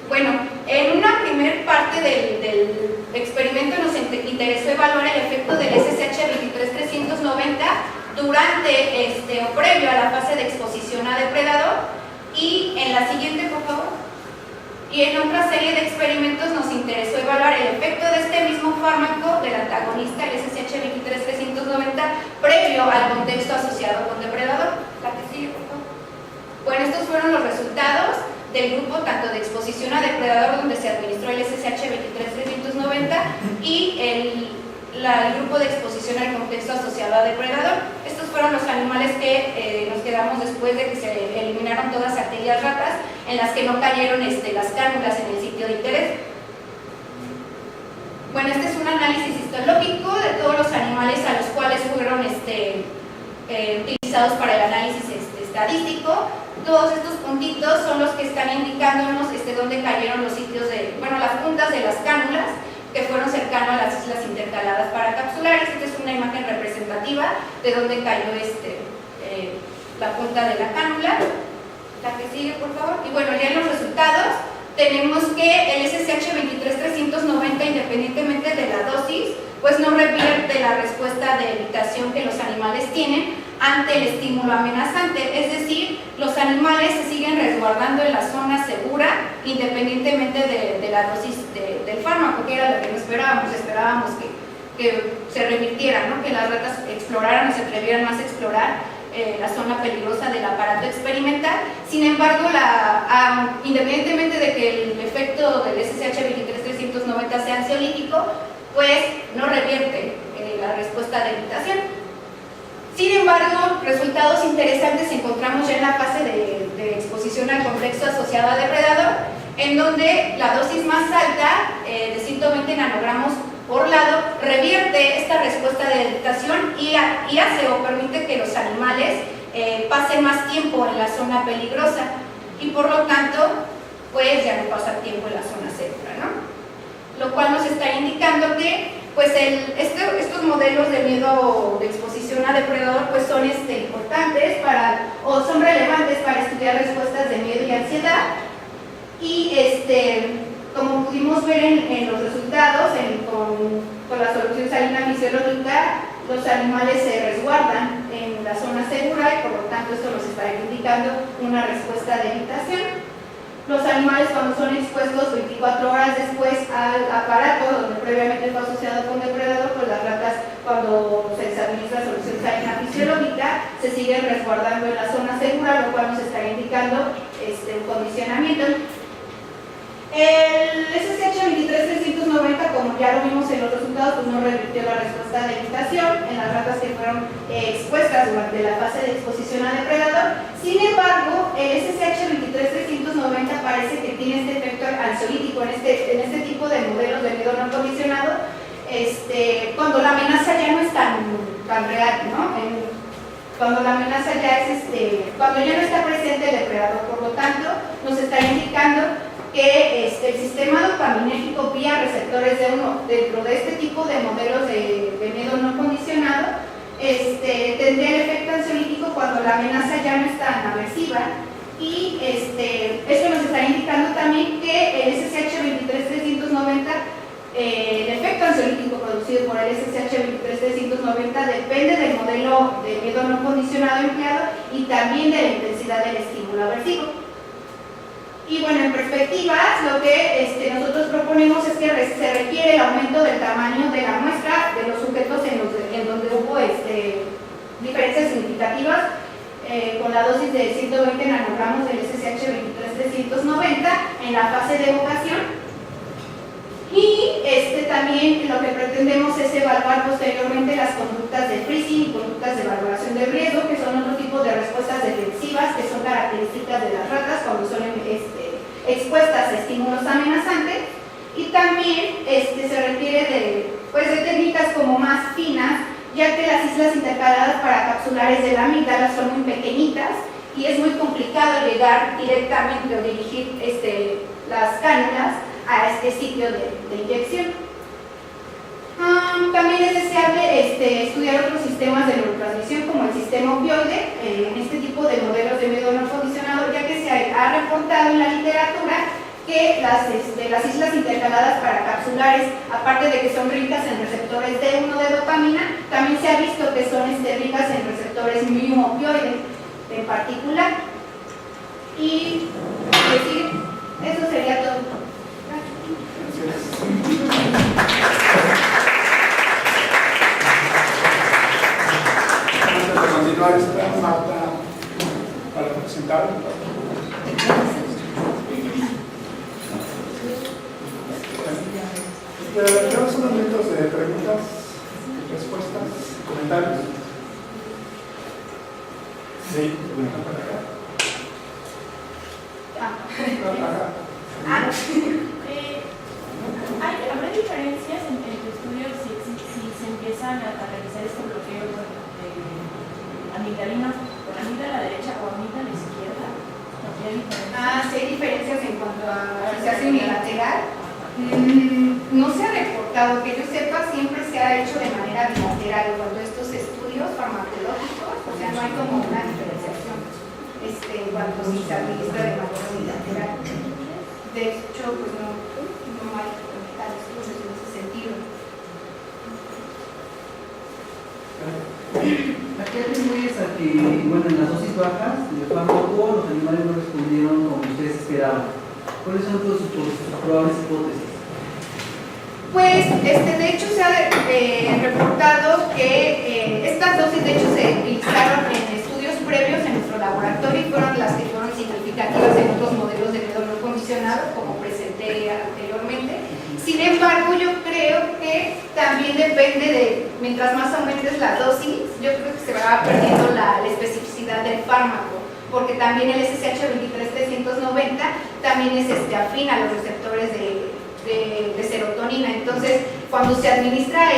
Bueno, en una primer parte del experimento nos interesó evaluar el efecto del SSH 23390 durante o previo a la fase de exposición a depredador, y en la siguiente, por favor. Y en otra serie de experimentos nos interesó evaluar el efecto de este mismo fármaco del antagonista, el SSH 23390, previo al contexto asociado con depredador. La que sigue, por favor. Bueno, estos fueron los resultados del grupo tanto de exposición a depredador, donde se administró el SSH 23390, y el grupo de exposición al contexto asociado a depredador. Estos fueron los animales que nos quedamos después de que se eliminaron todas aquellas ratas en las que no cayeron las cánulas en el sitio de interés. Bueno, este es un análisis histológico de todos los animales a los cuales fueron utilizados para el análisis estadístico. Todos estos puntitos son los que están indicándonos dónde cayeron los sitios las puntas de las cánulas, que fueron cercanos a las islas intercaladas paracapsulares. Esta es una imagen representativa de dónde cayó la punta de la cánula. La que sigue, por favor. Y bueno, ya en los resultados tenemos que el SSH 23390, independientemente de la dosis, pues no revierte la respuesta de evitación que los animales tienen ante el estímulo amenazante. Es decir, los animales se siguen resguardando en la zona segura, independientemente de la dosis del fármaco, que era lo que no esperábamos. Esperábamos que se revirtiera, ¿no? Que las ratas exploraran o se atrevieran más a explorar la zona peligrosa del aparato experimental. Sin embargo, independientemente de que el efecto del SSH 23390 sea ansiolítico, pues no revierte la respuesta de evitación. Sin embargo, resultados interesantes encontramos ya en la fase de exposición al contexto asociado a depredador, en donde la dosis más alta, de 120 nanogramos por lado, revierte esta respuesta de evitación y hace o permite que los animales pasen más tiempo en la zona peligrosa, y por lo tanto, pues ya no pasan tiempo en la zona segura, ¿no? Lo cual nos está indicando que pues estos modelos de miedo de exposición a depredador pues son importantes o son relevantes para estudiar respuestas de miedo y ansiedad. Y como pudimos ver en los resultados, con la solución salina fisiológica, los animales se resguardan en la zona segura, y por lo tanto esto nos está indicando una respuesta de evitación. Los animales, cuando son expuestos 24 horas después al aparato donde previamente fue asociado con depredador, pues las ratas, cuando se les administra solución salina fisiológica, se siguen resguardando en la zona segura, lo cual nos está indicando un condicionamiento. El SSH 23390, como ya lo vimos en los resultados, pues no revirtió la respuesta de evitación en las ratas que fueron expuestas durante la fase de exposición a depredador. Sin embargo, el SSH 23390 parece que tiene este efecto ansiolítico en este tipo de modelos de miedo no condicionado, cuando la amenaza ya no es tan real, ¿no? Cuando la amenaza ya es, cuando ya no está presente el depredador. Por lo tanto, nos está indicando que el sistema dopaminérgico vía receptores de dentro de este tipo de modelos de miedo no condicionado tendría el efecto ansiolítico cuando la amenaza ya no es tan aversiva. Y esto nos está indicando también que el SSH 23390, el efecto ansiolítico producido 390 depende del modelo de miedo no condicionado empleado y también de la intensidad del estímulo aversivo. Y bueno, en perspectivas, lo que nosotros proponemos es que se requiere el aumento del tamaño de la muestra de los sujetos en donde hubo diferencias significativas con la dosis de 120 nanogramos del SSH 23390 en la fase de evocación. Y también lo que pretendemos es evaluar posteriormente las conductas de freezing y conductas de valoración de riesgo, que son otro tipo de respuestas defensivas que son características de las ratas cuando son expuestas a estímulos amenazantes. Y también se requiere de técnicas como más finas, ya que las islas intercaladas paracapsulares de la amígdala son muy pequeñitas y es muy complicado llegar directamente o dirigir las cánulas a este sitio de inyección. También es deseable estudiar otros sistemas de neurotransmisión como el sistema opioide en este tipo de modelos de miedo no condicionado, ya que se ha reportado en la literatura que las islas intercaladas paracapsulares, aparte de que son ricas en receptores D1 de dopamina, también se ha visto que son ricas en receptores mu opioides en particular. Y decir, eso sería todo. Antes de continuar, está Marta para presentar. Tenemos unos minutos de preguntas, respuestas, comentarios. Sí, para acá. ¿Habrá diferencias entre tu estudio si se empiezan a realizar este bloqueo de amigdalina con amígdala derecha o amígdala izquierda? ¿Habría diferencias? Sí hay diferencias en cuanto a si se hace unilateral. No se ha reportado, que yo sepa, siempre se ha hecho de manera bilateral cuando estos estudios farmacológicos, o sea, no hay como una diferenciación en cuanto si se administra de manera unilateral. De hecho, pues no hay estudios en ese sentido. Aquí atribuye a que, bueno, en las dosis bajas del fármaco los animales no respondieron como ustedes esperaban. ¿Cuáles son sus probables hipótesis? Pues, de hecho, se ha reportado que estas dosis, de hecho, se utilizaron en estudios previos en nuestro laboratorio y fueron las que fueron significativas en otros modelos de miedo no condicionado, como presenté anteriormente. Sin embargo, yo creo que también depende de, mientras más aumentes la dosis, yo creo que se va perdiendo la especificidad del fármaco, porque también el SSH 23390 también es afín a los receptores de serotonina. Entonces, cuando se administra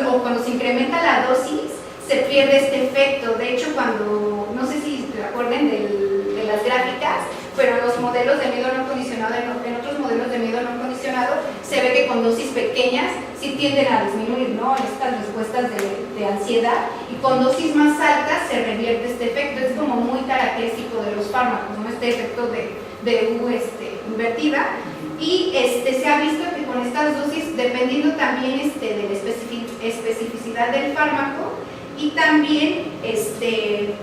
o cuando se incrementa la dosis, se pierde este efecto. De hecho, cuando, no sé si se acuerdan de las gráficas, pero en los modelos de miedo no condicionado, en otros modelos de miedo no condicionado, se ve que con dosis pequeñas sí tienden a disminuir, ¿no?, estas respuestas de ansiedad, y con dosis más altas se revierte este efecto. Es como muy característico de los fármacos, ¿no?, este efecto de U invertida. Y se ha visto que con estas dosis, dependiendo también de la especificidad del fármaco, y también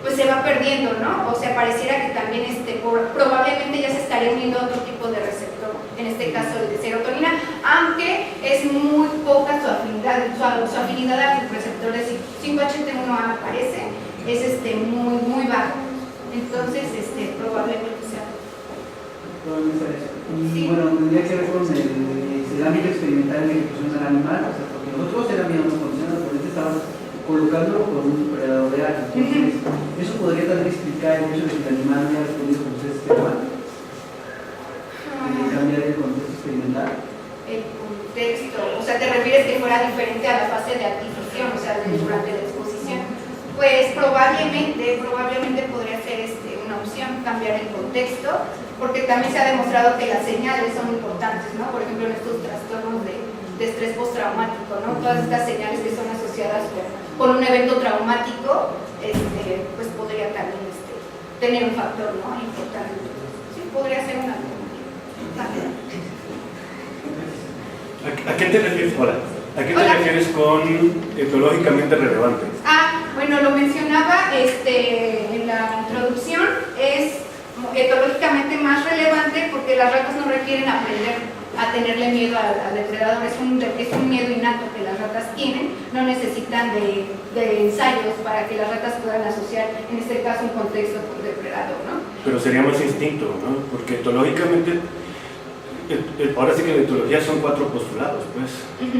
pues se va perdiendo, ¿no? O sea, pareciera que también probablemente ya se estaría uniendo a otro tipo de receptor, en este caso el de serotonina, aunque es muy poca su afinidad al receptor de 5-HT1A, me parece, es muy bajo. Entonces, probablemente sea. Y Sí. bueno, tendría que ver con el ámbito experimental de ejecución del animal, o sea, porque nosotros era bien no condicionado, pero estábamos colocándolo con un predador real. Entonces, ¿eso podría también explicar el hecho de que el animal haya respondido como ustedes esperaban? ¿Cambiar el contexto experimental? El contexto, o sea, ¿te refieres que fuera diferente a la fase de adquisición, o sea, durante la exposición? Pues probablemente podría ser una opción, cambiar el contexto, porque también se ha demostrado que las señales son importantes, ¿no? Por ejemplo, en estos trastornos de estrés postraumático, ¿no? Todas estas señales que son asociadas con un evento traumático, pues podría también tener un factor, ¿no?, importante. Sí, podría ser una alternativa. ¿A qué te refieres? Hola. ¿A ¿A qué te refieres con etológicamente relevante? Bueno, lo mencionaba en la introducción, es etológicamente más relevante porque las ratas no requieren aprender a tenerle miedo al depredador, es un miedo innato que las ratas tienen, no necesitan de ensayos para que las ratas puedan asociar, en este caso, un contexto con depredador, ¿no? Pero sería más instinto, ¿no? Porque etológicamente, ahora sí que la etología son 4 postulados, pues.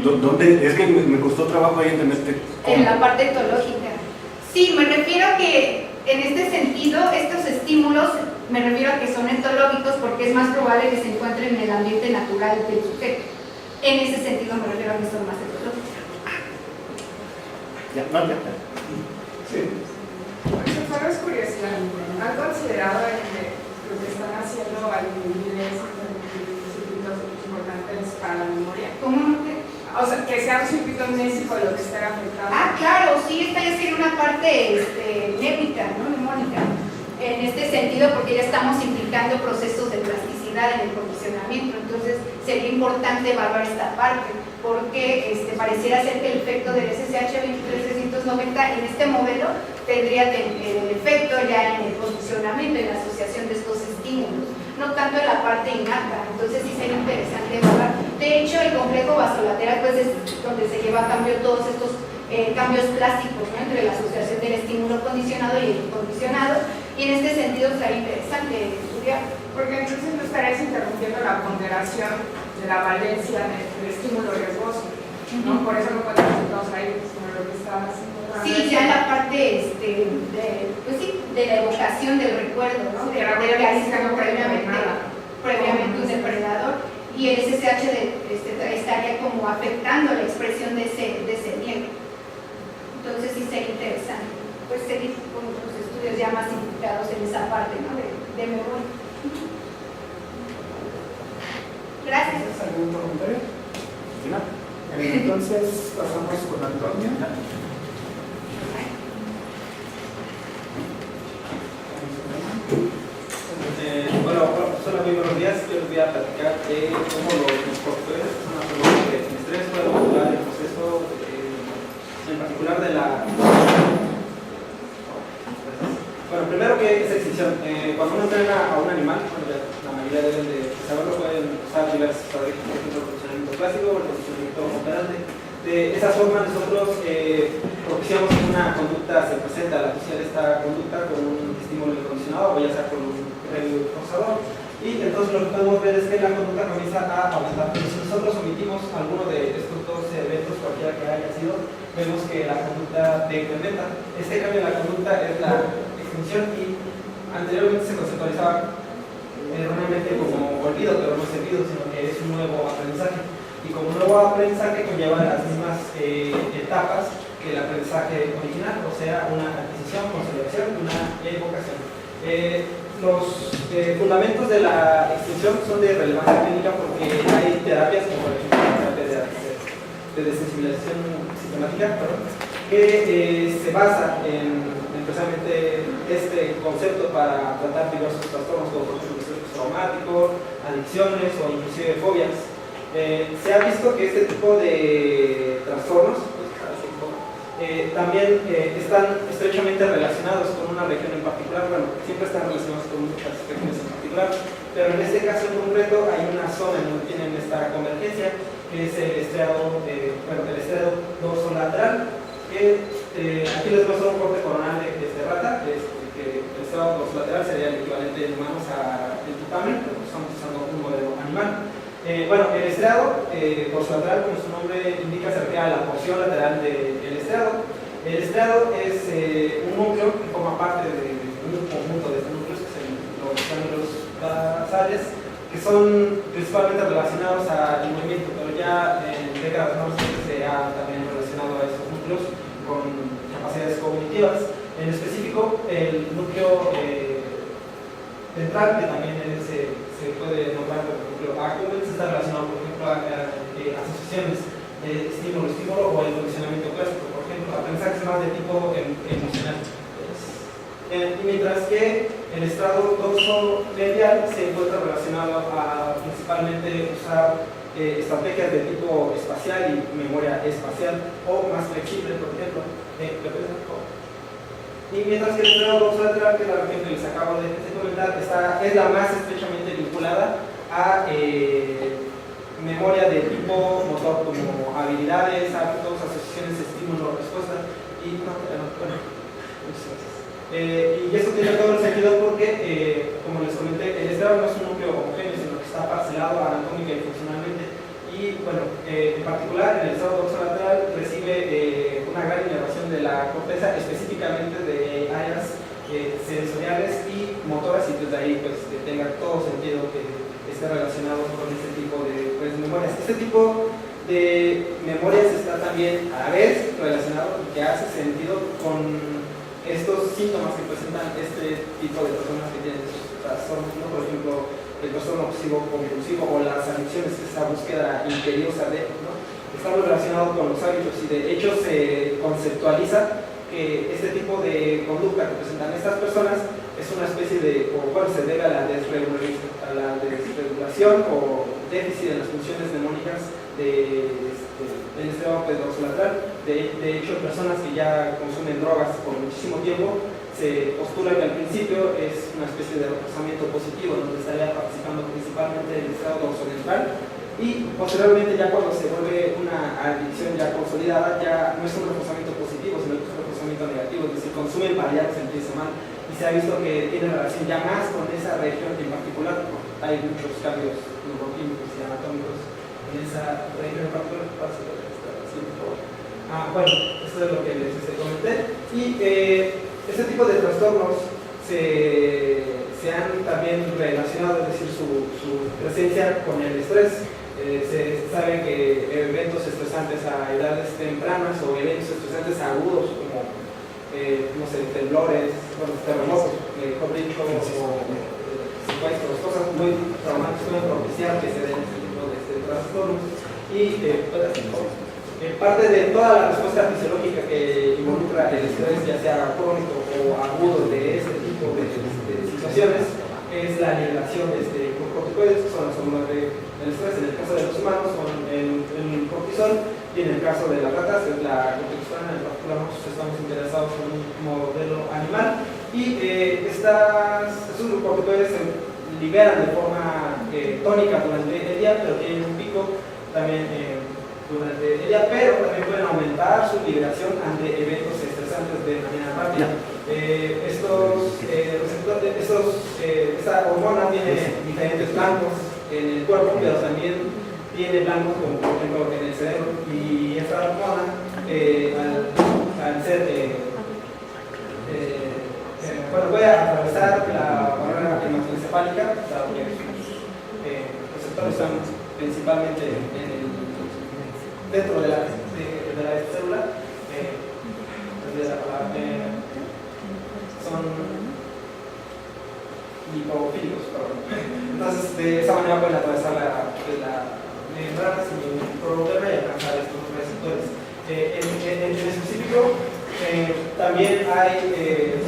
¿Dónde? Es que me costó trabajo ahí entenderte. En la parte etológica. Sí, me refiero a que en este sentido, estos estímulos, me refiero a que son etológicos porque es más probable que se encuentren en el ambiente natural del sujeto. En ese sentido me refiero a que son más etológicos. Sí. Solo es curiosidad, ¿han considerado lo que están haciendo al inglés circuitos importantes para la memoria? ¿Cómo no te...? O sea, que sea un circuito mnésico lo que está afectando. Claro, sí, esta ya sería una parte mnémica, ¿no? Mnemónica. En este sentido, porque ya estamos implicando procesos de plasticidad en el condicionamiento, entonces sería importante evaluar esta parte, porque pareciera ser que el efecto del SSH 23390 en este modelo tendría el efecto ya en el condicionamiento, en la asociación de estos estímulos, no tanto en la parte innata, entonces sí sería interesante evaluar. De hecho, el complejo vasolateral pues es donde se lleva a cambio todos estos cambios plásticos, ¿no? Entre la asociación del estímulo condicionado y el incondicionado, y en este sentido sería interesante estudiar. Porque entonces no estarías interrumpiendo la ponderación de la valencia del estímulo riesgoso, ¿no? Por eso no podemos resultados ahí, como lo que estaba haciendo. Sí, ya la parte de la evocación del recuerdo, ¿no? De haber realizado previamente un depredador, y el SSH estaría como afectando la expresión de ese miedo. Entonces sí sería interesante pues seguir con los estudios ya más implicados en esa parte, ¿no? de memoria. Gracias. ¿Algún comentario? Entonces pasamos con Antonio. Bueno, profesora, muy buenos días. Yo les voy a platicar de cómo los portadores son una forma de estrés puede modular el proceso, en particular de la... Bueno, primero, ¿qué es extinción? Cuando uno entrena a un animal, bueno, la mayoría deben de saberlo, pueden usar diversas estrategias, por ejemplo, el condicionamiento clásico o el condicionamiento operante. De esa forma nosotros propiciamos que una conducta se presenta al asociar esta conducta con un estímulo incondicionado o ya sea con un reforzador, y entonces lo que podemos ver es que la conducta comienza a aumentar. Pero si nosotros omitimos alguno de estos dos eventos, cualquiera que haya sido, vemos que la conducta decrementa. Este cambio en la conducta es la extinción, y anteriormente se conceptualizaba erróneamente como olvido, pero no es olvido, sino que es un nuevo aprendizaje. Y como nuevo aprendizaje conlleva las mismas etapas que el aprendizaje original, o sea, una adquisición, consolidación, una evocación. Los fundamentos de la extinción son de relevancia clínica porque hay terapias, como por ejemplo la terapia de desensibilización sistemática, que se basa en precisamente este concepto para tratar diversos trastornos, como por ejemplo estrés traumático, adicciones o inclusive fobias. Se ha visto que este tipo de trastornos también están estrechamente relacionados con una región en particular. Bueno, siempre están relacionados con muchas regiones en particular, pero en este caso en concreto hay una zona en donde tienen esta convergencia, que es el estriado dorsolateral, que aquí les muestro un corte coronal de rata, que el estriado dorsolateral sería el equivalente en humanos al tutamen, pero estamos usando un modelo animal. Bueno, el estriado dorsolateral, como su nombre indica, se refiere a la porción lateral del estriado. El estriado es un núcleo que forma parte de un conjunto de núcleos, que son los ganglios basales, que son principalmente relacionados al movimiento, pero ya en décadas más recientes se ha también relacionado a esos núcleos con capacidades cognitivas. En específico, el núcleo ventral, que también se puede nombrar como núcleo accumbens, está relacionado, por ejemplo, a asociaciones de estímulo-estímulo o el condicionamiento clásico, por ejemplo, aprendizajes más de tipo emocional. Mientras que el estrado dorso-medial se encuentra relacionado a principalmente usar estrategias de tipo espacial y memoria espacial o más flexible, por ejemplo. Y mientras que el estrado dorsolateral, que es la región que les acabo de comentar, es la más estrechamente vinculada a memoria de tipo motor, como habilidades, hábitos, asociaciones, estímulo, respuesta. Y eso tiene todo el sentido porque, como les comenté, el estrado no es un núcleo homogéneo, sino que está parcelado anatómica y funcionalmente. Y bueno, en particular, el estrado dorsolateral recibe una gran inervación de la corteza, específicamente de áreas sensoriales y motoras, y desde ahí pues que tenga todo sentido que esté relacionado con este tipo de memorias. Este tipo de memorias está también a la vez relacionado y que hace sentido con estos síntomas que presentan este tipo de personas que tienen estos trastornos, ¿no? Por ejemplo, el trastorno obsesivo compulsivo o las adicciones, esa búsqueda imperiosa de, ¿no? Está muy relacionado con los hábitos y de hecho se conceptualiza que este tipo de conducta que presentan estas personas es una especie de, o bueno, se debe a la desregulación o déficit de las funciones mnemónicas del estrado dorsolateral. De hecho, personas que ya consumen drogas por muchísimo tiempo se postula que al principio es una especie de reforzamiento positivo, donde estaría participando principalmente el estrado dorsolateral, y posteriormente, ya cuando se vuelve una adicción ya consolidada, ya no es un reforzamiento positivo, sino que es un reforzamiento negativo, es decir, consumen para ya sentirse mal, y se ha visto que tiene relación ya más con esa región en particular. Hay muchos cambios neuroquímicos y anatómicos en esa región en particular. Bueno, esto es lo que les comenté. Y este tipo de trastornos se han también relacionado, es decir, su presencia con el estrés. Se sabe que eventos estresantes a edades tempranas o eventos estresantes agudos como, no sé, temblores, bueno, terremotos, mejor dicho, o secuestros, cosas muy traumáticas pueden propiciar que se den este tipo de trastornos. Y parte de toda la respuesta fisiológica que involucra el estrés, ya sea crónico o agudo de este tipo de situaciones, es la liberación de corticoides, que son las hormonas del estrés. En el caso de los humanos son el cortisol, y en el caso de las ratas es la corticosterona. En particular nosotros estamos interesados en un modelo animal, y estos corticoides se liberan de forma tónica durante el día, pero tienen un pico también durante el día, pero también pueden aumentar su liberación ante eventos estresantes de manera rápida. Esta hormona tiene diferentes blancos en el cuerpo, pero también tiene blancos como por ejemplo en el cerebro, y esta hormona al ser puede atravesar la barrera hematoencefálica, dado que los receptores están principalmente dentro de la célula, son lipofílicos, entonces de esa manera pueden atravesar la membrana sin problema y alcanzar estos receptores. En específico, también hay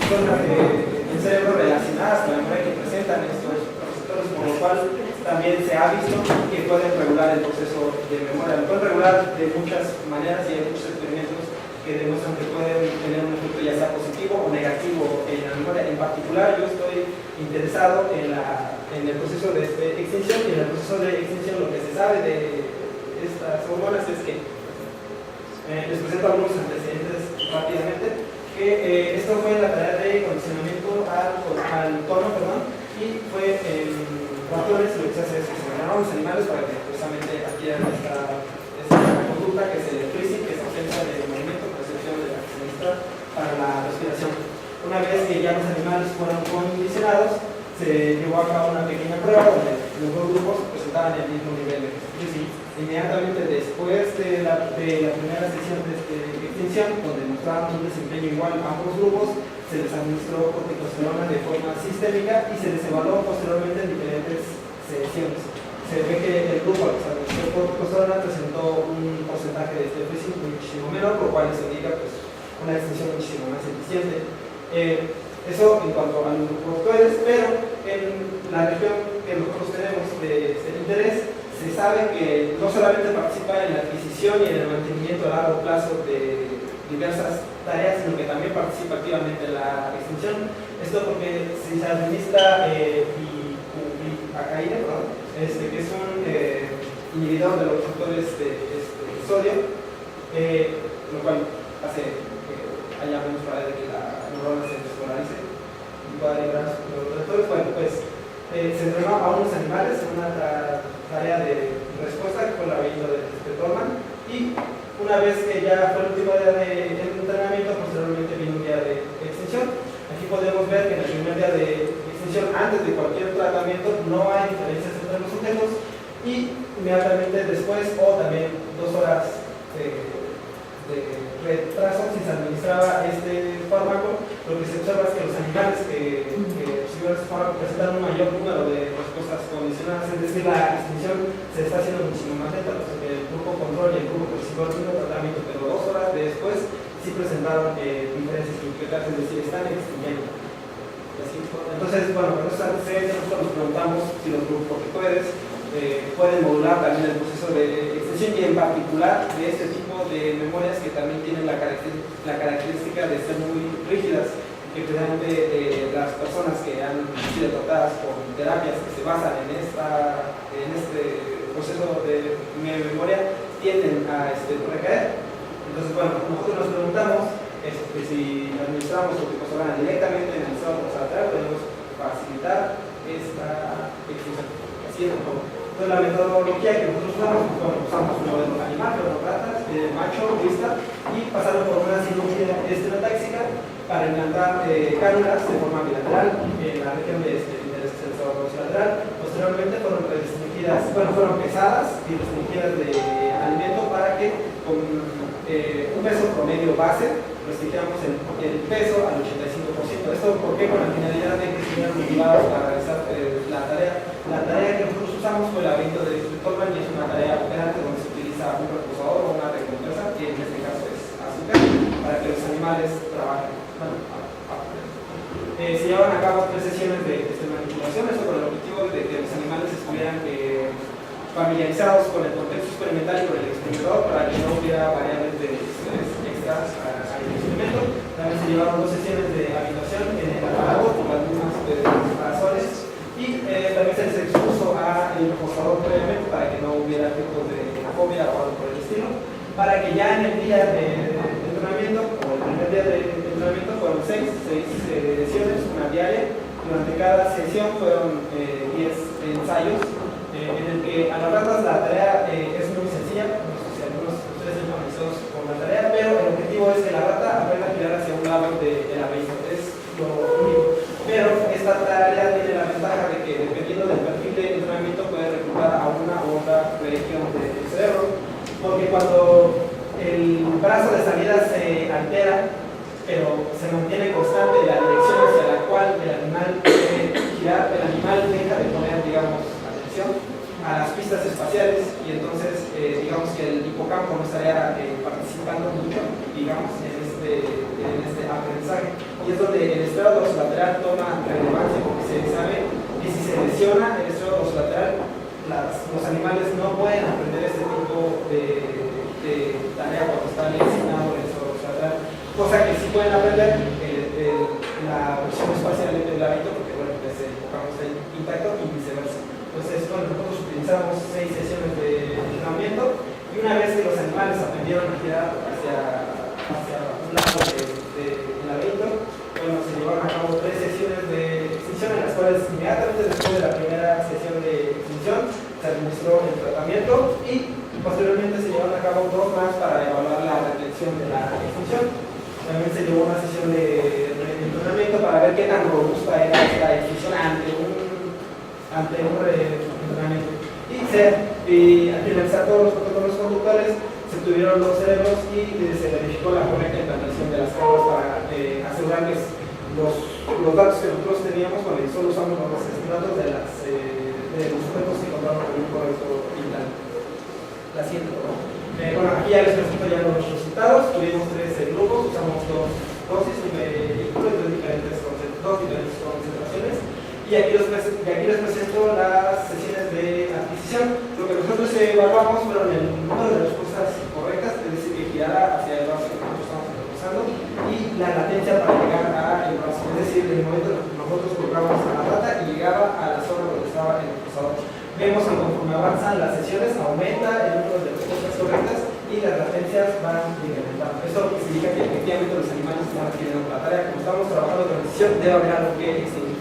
zonas del cerebro relacionadas con la memoria que presentan estos receptores, por lo cual también se ha visto que pueden regular el proceso de memoria. Lo pueden regular de muchas maneras, y hay muchos experimentos que demuestran que pueden tener un efecto ya sea positivo o negativo en la memoria. En particular, yo estoy interesado en el proceso de extinción, y en el proceso de extinción lo que se sabe de estas hormonas es que les presento algunos antecedentes rápidamente, que esto fue en la tarea de condicionamiento al tono, y fue en ratones. Lo que se hace es que se entrenaron los animales para que precisamente adquieran esta conducta que es el freezing, que es ausencia de movimiento, percepción de la que se necesita para la respiración. Una vez que ya los animales fueron condicionados, se llevó a cabo una pequeña prueba donde los dos grupos presentaban el mismo nivel de freezing. Inmediatamente después de la primera sesión de extinción, donde mostraron un desempeño igual a ambos grupos, se les administró corticosterona de forma sistémica y se les evaluó posteriormente en diferentes sesiones. Se ve que el grupo al que se administró corticosterona presentó un porcentaje de freezing muchísimo menor, por lo cual se indica pues, una extinción muchísimo más eficiente. Eso en cuanto a los corticoides, pero en la región que nosotros tenemos de interés, se sabe que no solamente participa en la adquisición y en el mantenimiento a largo plazo de diversas tareas, sino que también participa activamente en la extinción. Esto porque si se administra Ipicaína, que es un inhibidor de los receptores de sodio, lo cual hace que haya menos probabilidad de que la neurona se despolarice y pueda liberar sus neurotransmisores. Bueno, pues se entrenó a unos animales en una tarea de respuesta que fue el laberinto de Tolman, y una vez que ya fue el último día de entrenamiento, posteriormente vino un día de extinción. Aquí podemos ver que en el primer día de extinción, antes de cualquier tratamiento, no hay diferencias entre los sujetos, y inmediatamente después, o también 2 horas de retraso, si se administraba este fármaco, lo que se observa es que los animales que recibieron este fármaco presentan un mayor número de respuestas condicionadas, es decir, la extinción se está haciendo muchísimo más lenta, porque el grupo control y el grupo que recibió el mismo tratamiento, pero 2 horas después sí presentaron diferencias significativas, es decir, están extinguiendo. Entonces, bueno, con estos antecedentes nosotros nos preguntamos si los glucocorticoides pueden modular también el proceso de extinción, y en particular de este tipo de memorias que también tienen la característica de ser muy rígidas, que precisamente las personas que han sido tratadas con terapias que se basan en este proceso de memoria tienden a recaer. Entonces, bueno, nosotros nos preguntamos si administramos corticosteroides directamente en el estado postlateral, podemos facilitar esta extinción. Así es, entonces la metodología que nosotros usamos, bueno, usamos un modelo animal, ratas, macho, vista, y pasaron por una cirugía estereotáxica para implantar cánulas de forma bilateral en la región del extensor lateral. Posteriormente fueron fueron pesadas y restringidas de alimento para que con un peso promedio base restringamos el peso al 85%. Esto porque con la finalidad de que estuvieran motivados para realizar la tarea. La tarea que nosotros usamos fue el laberinto de Tolman, y es una tarea operante donde se utiliza un reposador o una recompensa, que en este caso es azúcar, para que los animales trabajen. Se llevan a cabo 3 sesiones de manipulación, esto con el objetivo de que los animales estuvieran familiarizados con el contexto experimental y con el experimentador, para que no hubiera variables de estrés extras al experimento. También se llevaron 2 sesiones de habitación en el aparato con las mismas razones, y también se les expuso al reposador previamente para que no hubiera efectos de fobia o algo por el estilo, para que ya en el día de entrenamiento, o el primer día de entrenamiento, fueron 6 sesiones, una diaria. Durante cada sesión fueron 10 ensayos, en el que a las ratas la tarea es muy sencilla. No sé si algunos de ustedes están familiarizados con la tarea, pero el objetivo es que la rata aprenda a girar hacia un lado del laberinto, es lo único. Pero esta tarea tiene la ventaja de que, dependiendo del perfil de entrenamiento, puede reclutar a una u otra región del cerebro, porque cuando el brazo de salida se altera, pero se mantiene constante la dirección hacia la cual el animal debe girar, el animal deja de poner, digamos, atención a las pistas espaciales, y entonces digamos que el hipocampo no estaría participando mucho, digamos, en este aprendizaje, y es donde el estrado dorsolateral toma relevancia, porque se sabe que si se lesiona el estrado dorsolateral, los animales no pueden aprender este tipo de tarea cuando está lesionado el estrado dorsolateral, cosa que sí pueden aprender la versión espacial del hábito, porque bueno, pues el hipocampo está intacto, y viceversa. Entonces, bueno, nosotros utilizamos 6 sesiones de entrenamiento, y una vez que los animales aprendieron a girar hacia un lado del laberinto, bueno, se llevaron a cabo 3 sesiones de extinción, en las cuales inmediatamente después de la primera sesión de extinción se administró el tratamiento, y posteriormente se llevaron a cabo 2 más para evaluar la reflexión de la extinción. También se llevó una sesión de entrenamiento para ver qué tan robusta era esta extinción ante un entrenamiento. Y al finalizar todos los protocolos conductuales, se obtuvieron los cerebros y se verificó la correcta implantación de las cámaras para asegurar que los datos que nosotros teníamos, bueno, solo usamos los datos de los sujetos que contaban con un correcto implante. La siguiente, por favor. Bueno, aquí ya les presento ya los resultados. Tuvimos 3 grupos, usamos 2 dosis, un vehículo de 2 diferentes concentraciones. Y aquí les presento las sesiones de adquisición. Lo que nosotros observamos fueron el número de respuestas correctas, es decir, que girara hacia el brazo que nosotros estamos reposando, y la latencia para llegar al brazo, es decir, en el momento que nosotros colocamos a la rata y llegaba a la zona donde estaba el reposador. Vemos que conforme avanzan las sesiones aumenta el número de respuestas correctas y las latencias van incrementando. Esto significa que efectivamente los animales están adquiriendo la tarea. Como estamos trabajando con decisión, debe haber algo que extinguir.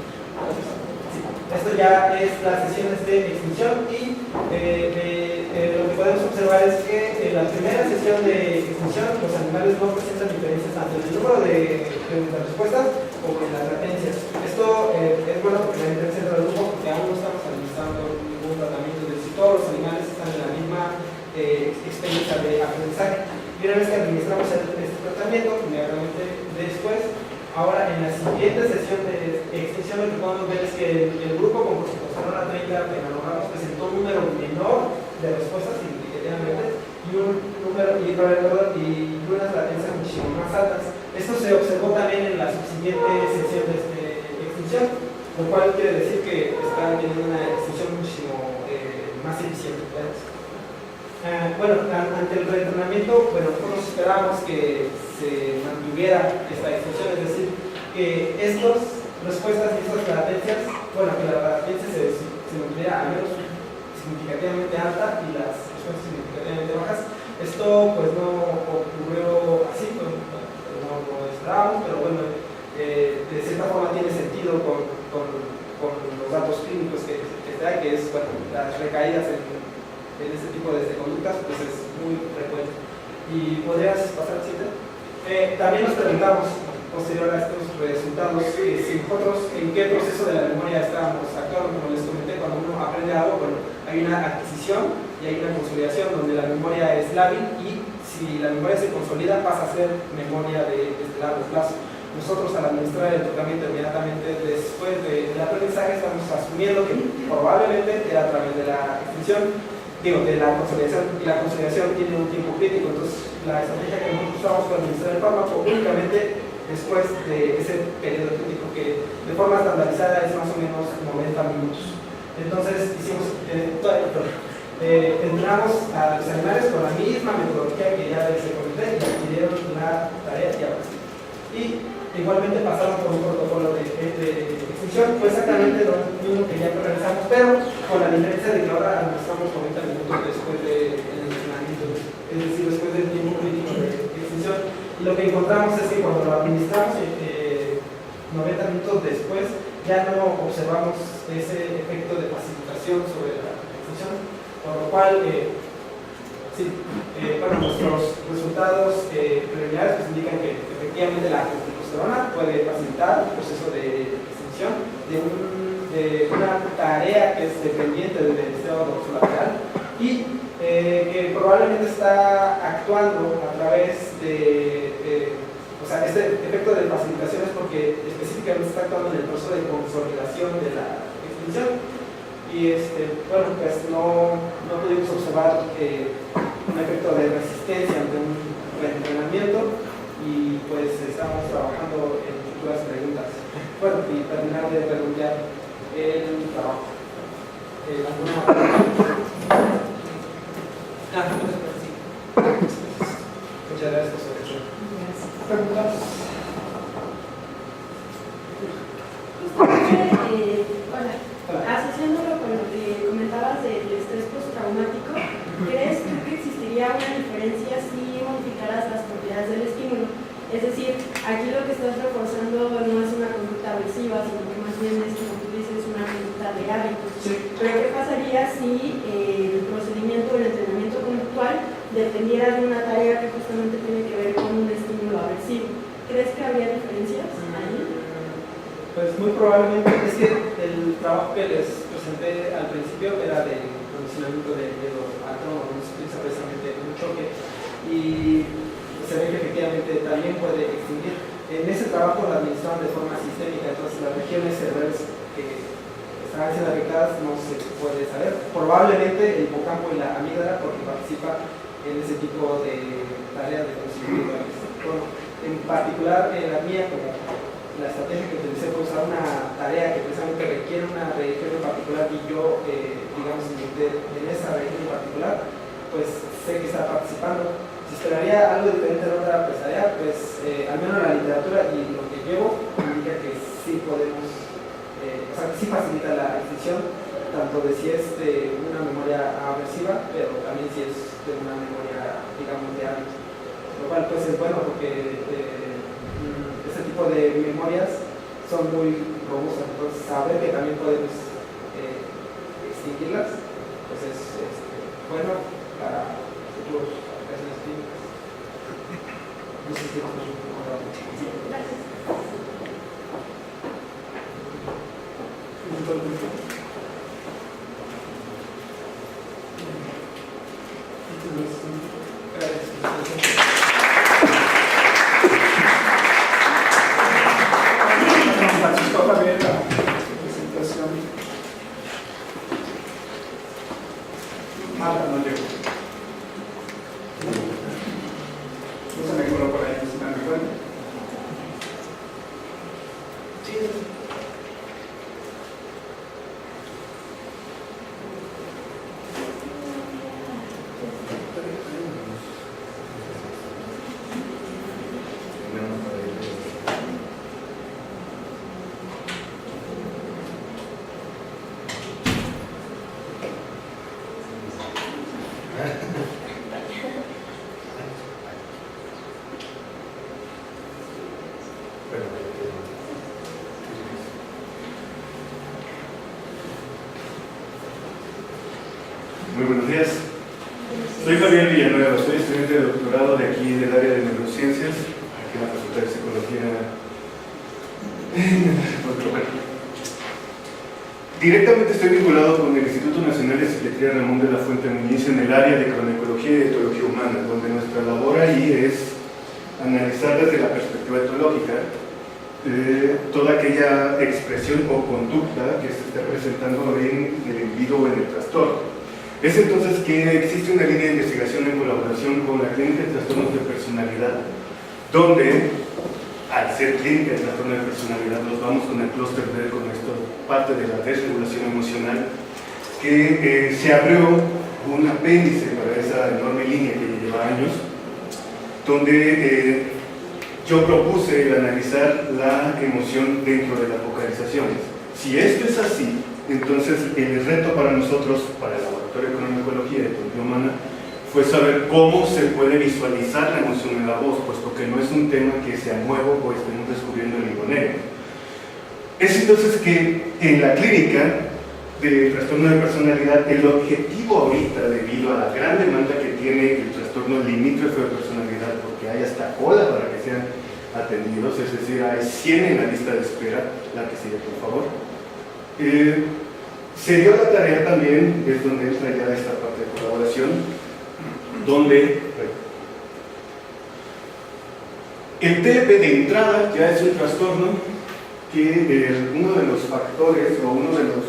Esto ya es las sesiones de extinción y lo que podemos observar es que en la primera sesión de extinción los animales no presentan diferencias tanto en el número de respuestas como en las latencias. Esto es bueno porque la diferencia entre el grupo, porque aún no estamos administrando ningún tratamiento, de si todos los animales están en la misma experiencia de aprendizaje. Y una vez que administramos este tratamiento, inmediatamente después, ahora en la siguiente sesión de extinción, lo que podemos ver es que el grupo con corticosterona 30 penalogramos presentó un número menor de respuestas significativamente y unas latencias muchísimo más altas. Esto se observó también en las subsiguientes sesiones de extinción, lo cual quiere decir que están teniendo una extinción muchísimo más eficiente. Bueno, ante el reentrenamiento, nosotros esperábamos que se mantuviera esta extinción, es decir, que estas respuestas y estas latencias, que la latencia se mantuviera al menos significativamente alta y las respuestas significativamente bajas. Esto pues no ocurrió así, no esperábamos, pero bueno, de cierta forma tiene sentido con los datos clínicos que trae, que es las recaídas en este tipo de conductas, pues es muy frecuente. ¿Y podrías pasar al siguiente? También nos preguntamos, posterior a estos resultados, si nosotros en qué proceso de la memoria estábamos actuando. Como les comenté, cuando uno aprende algo, hay una adquisición y hay una consolidación donde la memoria es lábil, y si la memoria se consolida pasa a ser memoria de largo plazo. Nosotros al administrar el tratamiento inmediatamente después del aprendizaje estamos asumiendo que probablemente era a través de la extinción, de la consolidación, y la consolidación tiene un tiempo crítico. Entonces la estrategia que nosotros usamos para administrar el fármaco únicamente después de ese periodo crítico, que de forma estandarizada es más o menos 90 minutos. Entonces hicimos entrenamos a los animales con la misma metodología que ya les comenté y adquirieron la tarea y avanzaron. Y igualmente pasaron por un protocolo de extinción, fue exactamente lo mismo que ya realizamos, pero con la diferencia de que ahora administramos 90 minutos después del entrenamiento, es decir, después del tiempo crítico de extinción. Y lo que encontramos es que cuando lo administramos 90 minutos después, ya no observamos ese efecto de facilitación sobre la extinción, por lo cual nuestros resultados preliminares pues indican que efectivamente la corticosterona puede facilitar el proceso de extinción de una tarea que es dependiente del sistema dorsolateral y que probablemente está actuando a través de este efecto de facilitación es porque específicamente está actuando en el proceso de consolidación de la extinción. Y pues no pudimos observar un efecto de resistencia ante un reentrenamiento, y pues estamos trabajando en futuras preguntas. Bueno, y terminar de redondear el trabajo. ¿Alguna pregunta? Muchas gracias por su atención. ¿Preguntas? Asociándolo con lo que comentabas del estrés postraumático, ¿crees tú que existiría una diferencia si modificaras las propiedades del estímulo? Es decir, aquí lo que estás reforzando no es una conducta aversiva, sino que más bien es, como tú dices, una conducta de hábitos. Sí. Pero ¿qué pasaría si el procedimiento, el entrenamiento conductual dependiera de una tarea que justamente tiene que ver con un estímulo aversivo? ¿Crees que habría diferencias ahí? Pues muy probablemente. Es que el trabajo que les presenté al principio era de condicionamiento de los átomos, se utiliza precisamente un choque, y se ve que efectivamente también puede extinguir. En ese trabajo lo administraron de forma sistémica, entonces las regiones cerebrales que están siendo afectadas no se puede saber. Probablemente el hipocampo y la amígdala, porque participa en ese tipo de tareas de conocimiento. Bueno, en particular en la mía, como la estrategia que utilicé fue usar una tarea que precisamente requiere una región en particular, y yo, digamos, en esa región en particular, pues sé que está participando. Si esperaría algo diferente en otra área, pues al menos la literatura y lo que llevo indica que sí podemos, o sea, que sí facilita la extinción, tanto de si es de una memoria aversiva, pero también si es de una memoria, digamos, de hábito. Lo cual pues es bueno porque este tipo de memorias son muy robustas, entonces saber que también podemos extinguirlas, pues es bueno para futuros aplicaciones clínicas. No sé si tenemos un poco de Sí, gracias. Francisco Javier, la presentación. Marta no llegó. No se me coló por ahí, si me recuerdo. Sí. Muy buenos días. Soy Javier Villanueva, soy estudiante de doctorado de aquí del área de neurociencias, aquí en la Facultad de Psicología. Directamente estoy vinculado con el Instituto Nacional de Psiquiatría Ramón de la Fuente Muñiz en el área de cronoecología y etología humana, donde nuestra labor ahí es analizar desde la perspectiva etológica toda aquella expresión o conducta que se está presentando en el individuo o en el trastorno. Es entonces que existe una línea de investigación en colaboración con la Clínica de Trastornos de Personalidad, donde, al ser clínica de trastorno de personalidad, nos vamos con el clúster B, con esto, parte de la desregulación emocional, que se abrió un apéndice para esa enorme línea que lleva años, donde yo propuse el analizar la emoción dentro de las vocalizaciones. Si esto es así, entonces el reto para nosotros, para el Laboratorio de Cronoecología y Etología Humana, fue saber cómo se puede visualizar la emoción en la voz, puesto que no es un tema que sea nuevo o estemos descubriendo el hilo negro. Es entonces que en la clínica de trastorno de personalidad, el objetivo ahorita, debido a la gran demanda que tiene el trastorno limítrofe de personalidad, porque hay hasta cola para que sean atendidos, es decir, hay 100 en la lista de espera, la que sigue por favor. Se dio la tarea también, es donde entra ya esta parte de colaboración, donde el TLP de entrada ya es un trastorno que uno de los factores o uno de los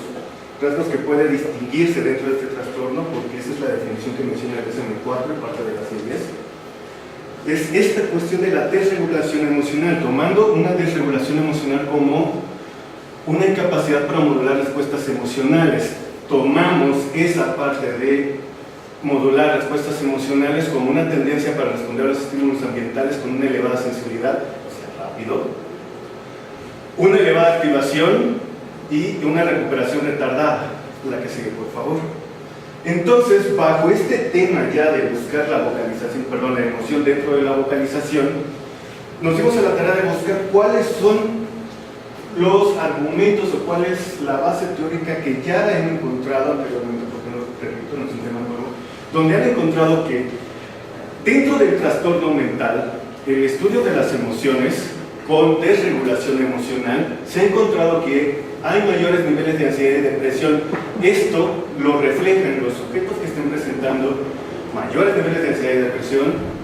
rasgos que puede distinguirse dentro de este trastorno, porque esa es la definición que menciona el DSM-4 y parte de las leyes, es esta cuestión de la desregulación emocional, tomando una desregulación emocional como una incapacidad para modular respuestas emocionales. Tomamos esa parte de modular respuestas emocionales como una tendencia para responder a los estímulos ambientales con una elevada sensibilidad, o sea, rápido, una elevada activación y una recuperación retardada, la que sigue por favor. Entonces, bajo este tema ya de buscar la vocalización, perdón, la emoción dentro de la vocalización, nos dimos a la tarea de buscar cuáles son los argumentos o cuál es la base teórica que ya han encontrado anteriormente, porque no, repito, no es un tema nuevo, donde han encontrado que dentro del trastorno mental, el estudio de las emociones con desregulación emocional, se ha encontrado que hay mayores niveles de ansiedad y depresión. Esto lo reflejan los sujetos que estén presentando mayores niveles de ansiedad y depresión,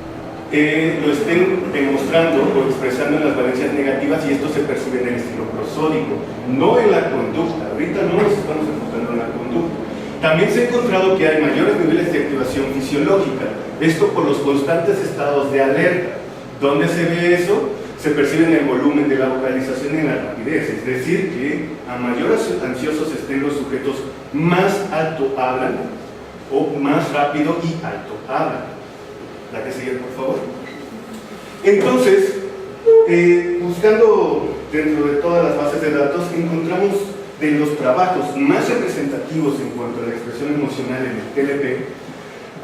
lo estén demostrando o expresando en las valencias negativas, y esto se percibe en el estilo prosódico, no en la conducta. Ahorita no nos estamos enfocando en la conducta. También se ha encontrado que hay mayores niveles de activación fisiológica, esto por los constantes estados de alerta. ¿Dónde se ve eso? Se percibe en el volumen de la vocalización y en la rapidez, es decir, que a mayor ansiosos estén los sujetos, más alto hablan, o más rápido y alto habla. La que sigue, por favor. Entonces, buscando dentro de todas las bases de datos, encontramos de los trabajos más representativos en cuanto a la expresión emocional en el TLP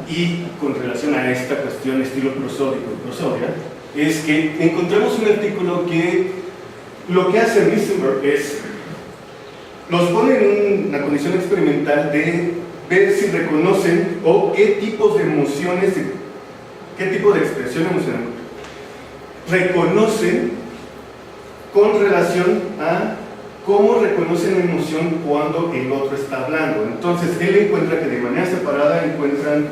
y con relación a esta cuestión estilo prosódico y prosodia, es que encontramos un artículo que lo que hace Risenberg es los pone en una condición experimental de ver si reconocen o qué tipos de emociones, qué tipo de expresión emocional reconocen con relación a cómo reconocen la emoción cuando el otro está hablando. Entonces él encuentra que de manera separada encuentran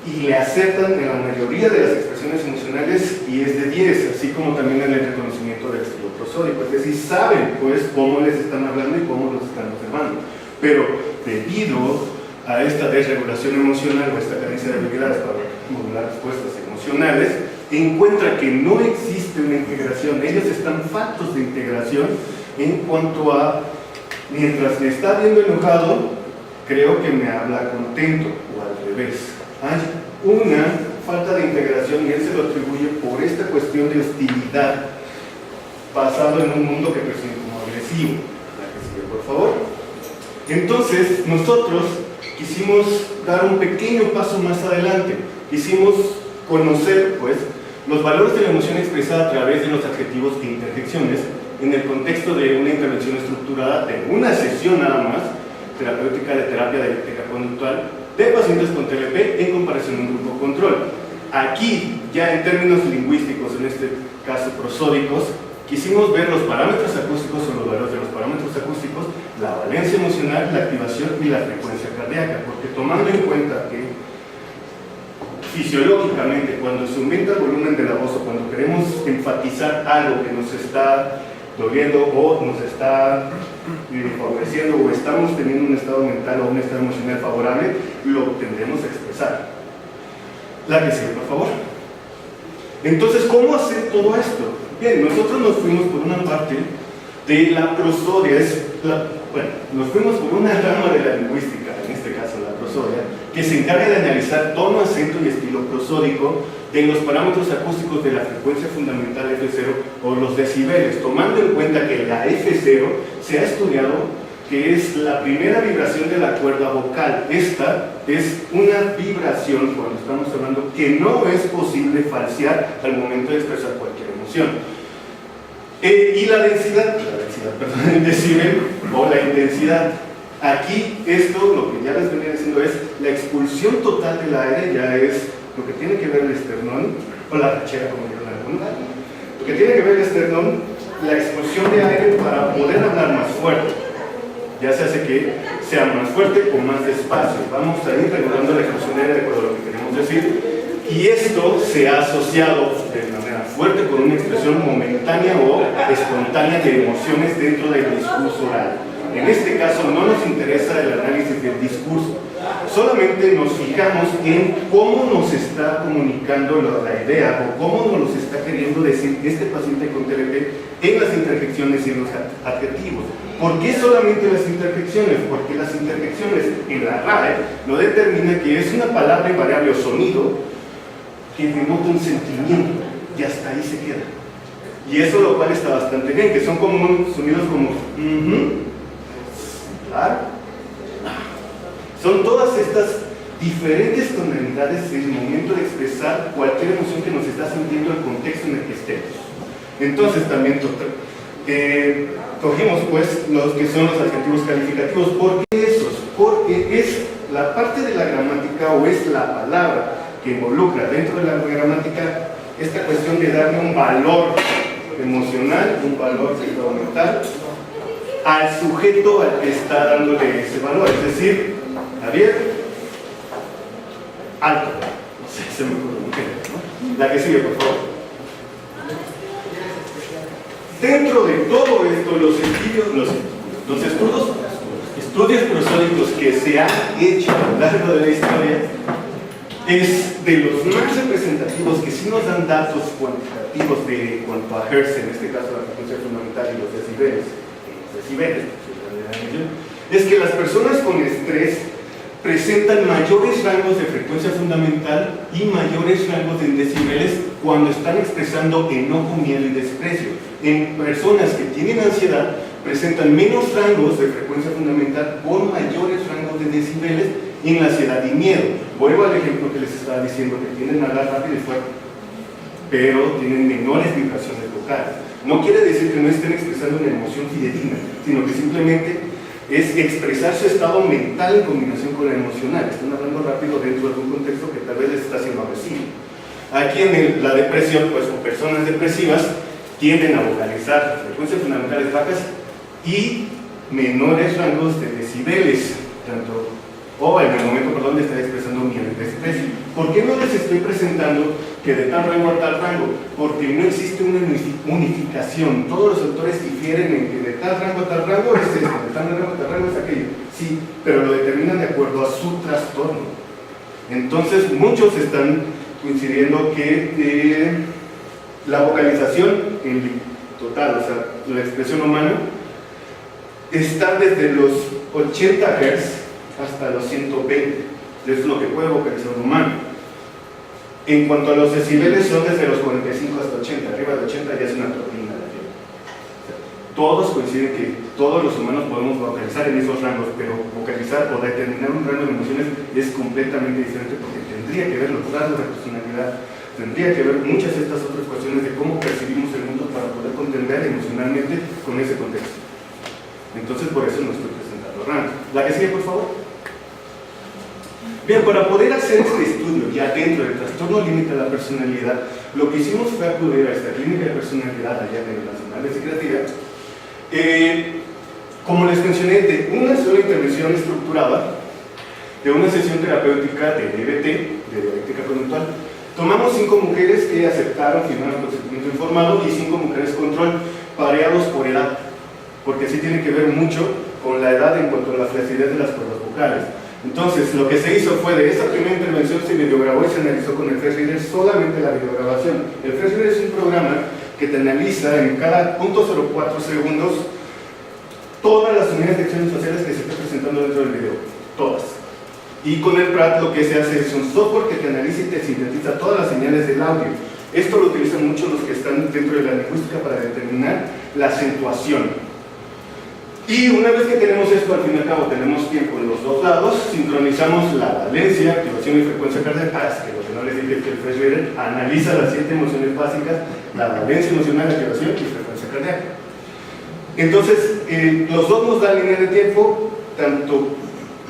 y le aceptan en la mayoría de las expresiones emocionales y es de 10, así como también en el reconocimiento del estilo prosódico, es decir, saben pues cómo les están hablando y cómo los están observando, pero debido a esta desregulación emocional o esta carencia de habilidades para modular respuestas emocionales, encuentra que no existe una integración, ellos están faltos de integración en cuanto a, mientras me está viendo enojado, creo que me habla contento, o al revés. Hay una falta de integración y él se lo atribuye por esta cuestión de hostilidad basado en un mundo que percibe como agresivo. La que sigue, por favor. Entonces, nosotros quisimos dar un pequeño paso más adelante. Quisimos conocer, pues, los valores de la emoción expresada a través de los adjetivos e interjecciones en el contexto de una intervención estructurada de una sesión nada más, terapéutica de terapia dialéctica conductual, de pacientes con TLP en comparación a un grupo control. Aquí, ya en términos lingüísticos, en este caso prosódicos, quisimos ver los parámetros acústicos o los valores de los parámetros acústicos, la valencia emocional, la activación y la frecuencia cardíaca, porque tomando en cuenta que fisiológicamente cuando se aumenta el volumen de la voz o cuando queremos enfatizar algo que nos está doliendo o nos está favoreciendo o estamos teniendo un estado mental o un estado emocional favorable, lo tendremos a expresar. La que sigue, por favor. Entonces, ¿cómo hacer todo esto? Bien, nosotros nos fuimos por una parte de la prosodia, nos fuimos por una rama de la lingüística, en este caso la prosodia, que se encarga de analizar tono, acento y estilo prosódico de los parámetros acústicos de la frecuencia fundamental F0 o los decibeles, tomando en cuenta que la F0 se ha estudiado que es la primera vibración de la cuerda vocal. Esta es una vibración, cuando estamos hablando, que no es posible falsear al momento de expresar cualquier emoción. Y la densidad, el decibel o la intensidad. Aquí esto, lo que ya les venía diciendo, es la expulsión total del aire, ya es lo que tiene que ver el esternón, o la rachera, como dijeron algunos. Lo que tiene que ver el esternón, la expulsión de aire para poder hablar más fuerte. Ya se hace que sea más fuerte o más despacio. Vamos a ir regulando la expulsión de aire de acuerdo a lo que queremos decir. Y esto se ha asociado de manera fuerte con una expresión momentánea o espontánea de emociones dentro del discurso oral. En este caso no nos interesa el análisis del discurso, solamente nos fijamos en cómo nos está comunicando la idea o cómo nos está queriendo decir este paciente con TLP en las interjecciones y en los adjetivos. ¿Por qué solamente las interjecciones? Porque las interjecciones en la RAE lo determina que es una palabra invariable o sonido que denota un sentimiento y hasta ahí se queda. Y eso lo cual está bastante bien, que son como sonidos como claro. Son todas estas diferentes tonalidades en el momento de expresar cualquier emoción que nos está sintiendo el contexto en el que estemos. Entonces también cogimos pues los que son los adjetivos calificativos. ¿Por qué esos? Porque es la parte de la gramática o es la palabra que involucra dentro de la gramática esta cuestión de darle un valor emocional, un valor mental al sujeto al que está dándole ese valor, es decir, Javier, alto. No sé, se me ocurre, ¿no? La que sigue, por favor. Dentro de todo esto, los estudios prosódicos que se han hecho a lo largo de la historia es de los más representativos que sí nos dan datos cuantitativos de cuanto a Hertz, en este caso la frecuencia fundamental y los decibeles, es que las personas con estrés presentan mayores rangos de frecuencia fundamental y mayores rangos en decibeles cuando están expresando enojo, miedo y desprecio. En personas que tienen ansiedad, presentan menos rangos de frecuencia fundamental con mayores rangos de decibeles en la ansiedad y miedo. Vuelvo al ejemplo que les estaba diciendo, que tienen hablar rápido y fuerte, pero tienen menores vibraciones vocales. No quiere decir que no estén expresando una emoción fidedigna, sino que simplemente es expresar su estado mental en combinación con el emocional. Están hablando rápido dentro de un contexto que tal vez les está haciendo agresivo. Aquí en la depresión, pues, o personas depresivas tienden a vocalizar frecuencias fundamentales bajas y menores rangos de decibeles, o en el momento, perdón, de estar expresando miedo y desprecio. ¿Por qué no les estoy presentando que de tal rango a tal rango? Porque no existe una unificación. Todos los autores difieren en que de tal rango a tal rango es esto, de tal rango a tal rango es aquello. Sí, pero lo determinan de acuerdo a su trastorno. Entonces, muchos están coincidiendo que la vocalización en total, o sea, la expresión humana, está desde los 80 Hz hasta los 120, es lo que puede vocalizar un humano. En cuanto a los decibeles, son desde los 45 hasta 80, arriba de 80 ya es una turbina de avión. Todos coinciden que todos los humanos podemos vocalizar en esos rangos, pero vocalizar o determinar un rango de emociones es completamente diferente, porque tendría que ver los rasgos de personalidad, tendría que ver muchas de estas otras cuestiones de cómo percibimos el mundo para poder contender emocionalmente con ese contexto. Entonces, por eso no estoy presentando rangos. La que sigue, por favor. Bien, para poder hacer este estudio ya dentro del trastorno límite de la personalidad, lo que hicimos fue acudir a esta clínica de personalidad allá en el Nacional de Psiquiatría. Como les mencioné, de una sola intervención estructurada, de una sesión terapéutica de DBT, de dialéctica conductual, tomamos 5 mujeres que aceptaron, firmaron consentimiento informado, y 5 mujeres control, pareados por edad, porque sí tiene que ver mucho con la edad en cuanto a la flacidez de las cuerdas vocales. Entonces, lo que se hizo fue, de esa primera intervención se videograbó y se analizó con el Fresh Reader solamente la videograbación. El Fresh Reader es un programa que te analiza en cada 0.04 segundos todas las unidades de acciones faciales que se están presentando dentro del video, todas. Y con el PRAT lo que se hace es un software que te analiza y te sintetiza todas las señales del audio. Esto lo utilizan mucho los que están dentro de la lingüística para determinar la acentuación. Y una vez que tenemos esto, al fin y al cabo tenemos tiempo en los dos lados, sincronizamos la valencia, activación y frecuencia cardíaca, que lo que no les dije es que el Fresh Reader analiza las 7 emociones básicas, la valencia emocional, activación y frecuencia cardíaca. Entonces, los dos nos dan línea de tiempo, tanto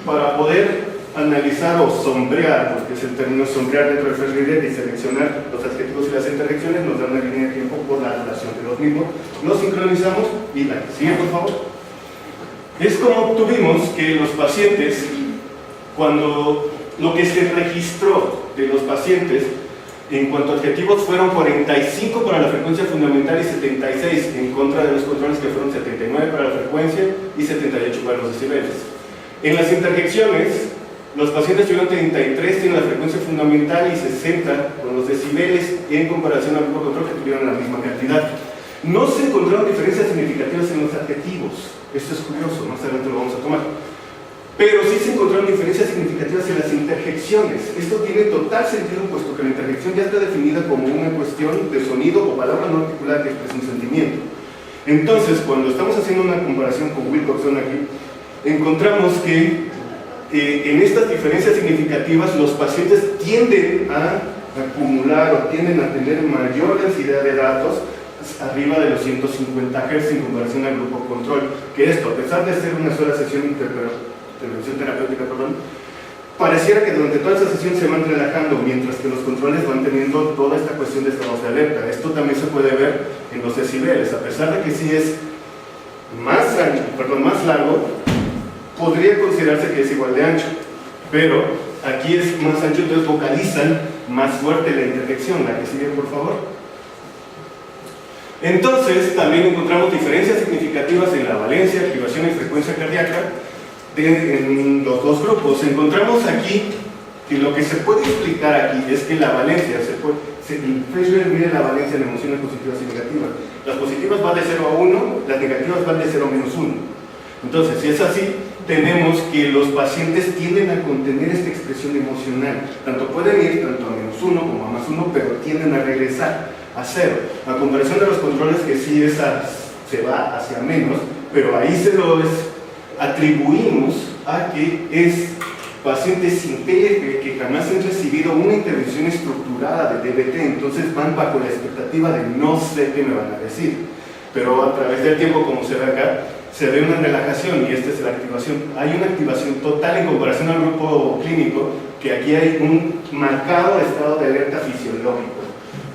para poder analizar o sombrear, porque es el término sombrear dentro del Fresh Reader, y seleccionar los adjetivos y las interjecciones, nos dan una línea de tiempo por la duración de los mismos. Los sincronizamos y la que sigue, por favor. Es como obtuvimos que los pacientes, cuando lo que se registró de los pacientes en cuanto a adjetivos fueron 45 para la frecuencia fundamental y 76 en contra de los controles, que fueron 79 para la frecuencia y 78 para los decibeles. En las interjecciones, los pacientes tuvieron 33 en la frecuencia fundamental y 60 con los decibeles en comparación al grupo control, que tuvieron la misma cantidad. No se encontraron diferencias significativas en los adjetivos. Esto es curioso, más adelante lo vamos a tomar. Pero sí se encontraron diferencias significativas en las interjecciones. Esto tiene total sentido, puesto que la interjección ya está definida como una cuestión de sonido o palabra no articulada que expresa un sentimiento. Entonces, cuando estamos haciendo una comparación con Wilcoxon aquí, encontramos que en estas diferencias significativas los pacientes tienden a acumular o tienden a tener mayor densidad de datos arriba de los 150 Hz en comparación al grupo control, que esto, a pesar de ser una sola sesión intervención terapéutica, pareciera que durante toda esa sesión se van relajando, mientras que los controles van teniendo toda esta cuestión de estados de alerta. Esto también se puede ver en los decibeles, a pesar de que sí es más largo, podría considerarse que es igual de ancho, pero aquí es más ancho, entonces vocalizan más fuerte la interjección. La que sigue, por favor. Entonces, también encontramos diferencias significativas en la valencia, activación y frecuencia cardíaca en los dos grupos. Encontramos aquí que lo que se puede explicar aquí es que la valencia, el Fresh Reader mide la valencia en emociones positivas y negativas. Las positivas van de 0 a 1, las negativas van de 0 a -1. Entonces, si es así, tenemos que los pacientes tienden a contener esta expresión emocional. Tanto pueden ir tanto a -1 como a +1, pero tienden a regresar a 0. A comparación de los controles que sí se va hacia menos, pero ahí se los atribuimos a que es pacientes sin TLP que jamás han recibido una intervención estructurada de DBT, entonces van bajo la expectativa de no sé qué me van a decir. Pero a través del tiempo, como se ve acá, se ve una relajación y esta es la activación. Hay una activación total en comparación al grupo clínico, que aquí hay un marcado estado de alerta fisiológico,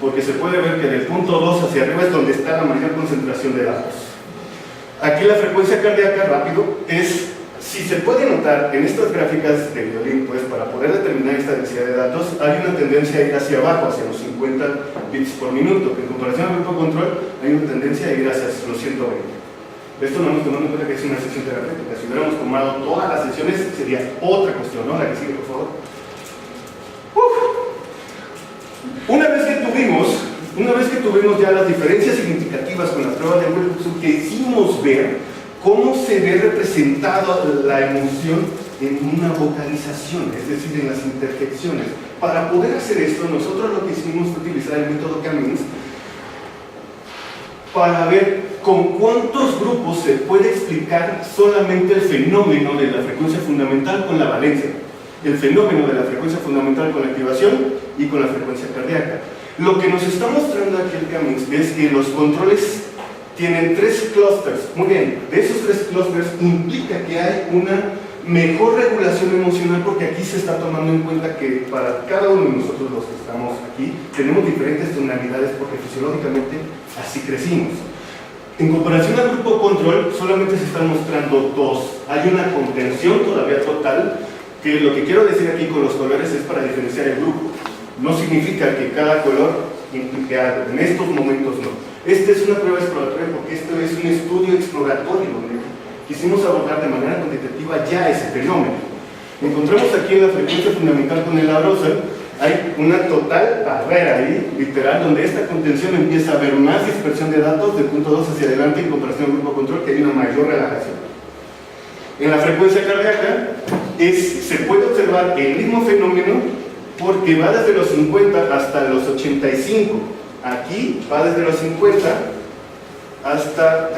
porque se puede ver que del punto 2 hacia arriba es donde está la mayor concentración de datos. Aquí la frecuencia cardíaca, rápido, es, si se puede notar en estas gráficas de violín, pues para poder determinar esta densidad de datos, hay una tendencia a ir hacia abajo, hacia los 50 bits por minuto, que en comparación al grupo control hay una tendencia a ir hacia los 120. Esto no nos tomando en cuenta que es una sesión terapéutica. Si hubiéramos tomado todas las sesiones, sería otra cuestión, ¿no? La que sigue, por favor. Una vez que tuvimos ya las diferencias significativas con las pruebas de Wilcoxon, quisimos ver cómo se ve representada la emoción en una vocalización, es decir, en las interjecciones. Para poder hacer esto, nosotros lo que hicimos fue utilizar el método Cummings para ver con cuántos grupos se puede explicar solamente el fenómeno de la frecuencia fundamental con la valencia, el fenómeno de la frecuencia fundamental con la activación y con la frecuencia cardíaca. Lo que nos está mostrando aquí el Cummings es que los controles tienen 3 clústeres. Muy bien, de esos 3 clústeres implica que hay una mejor regulación emocional, porque aquí se está tomando en cuenta que para cada uno de nosotros los que estamos aquí tenemos diferentes tonalidades porque fisiológicamente así crecimos. En comparación al grupo control, solamente se están mostrando 2. Hay una contención todavía total, que lo que quiero decir aquí con los colores es para diferenciar el grupo. No significa que cada color implique algo, en estos momentos no. Esta es una prueba exploratoria porque esto es un estudio exploratorio donde quisimos abordar de manera cuantitativa ya ese fenómeno. Encontramos aquí en la frecuencia fundamental con el arousal, hay una total barrera ahí, literal, donde esta contención empieza a haber más dispersión de datos del punto 2 hacia adelante en comparación al grupo control, que hay una mayor relajación. En la frecuencia cardíaca se puede observar el mismo fenómeno porque va desde los 50 hasta los 85. Aquí va desde los 50 hasta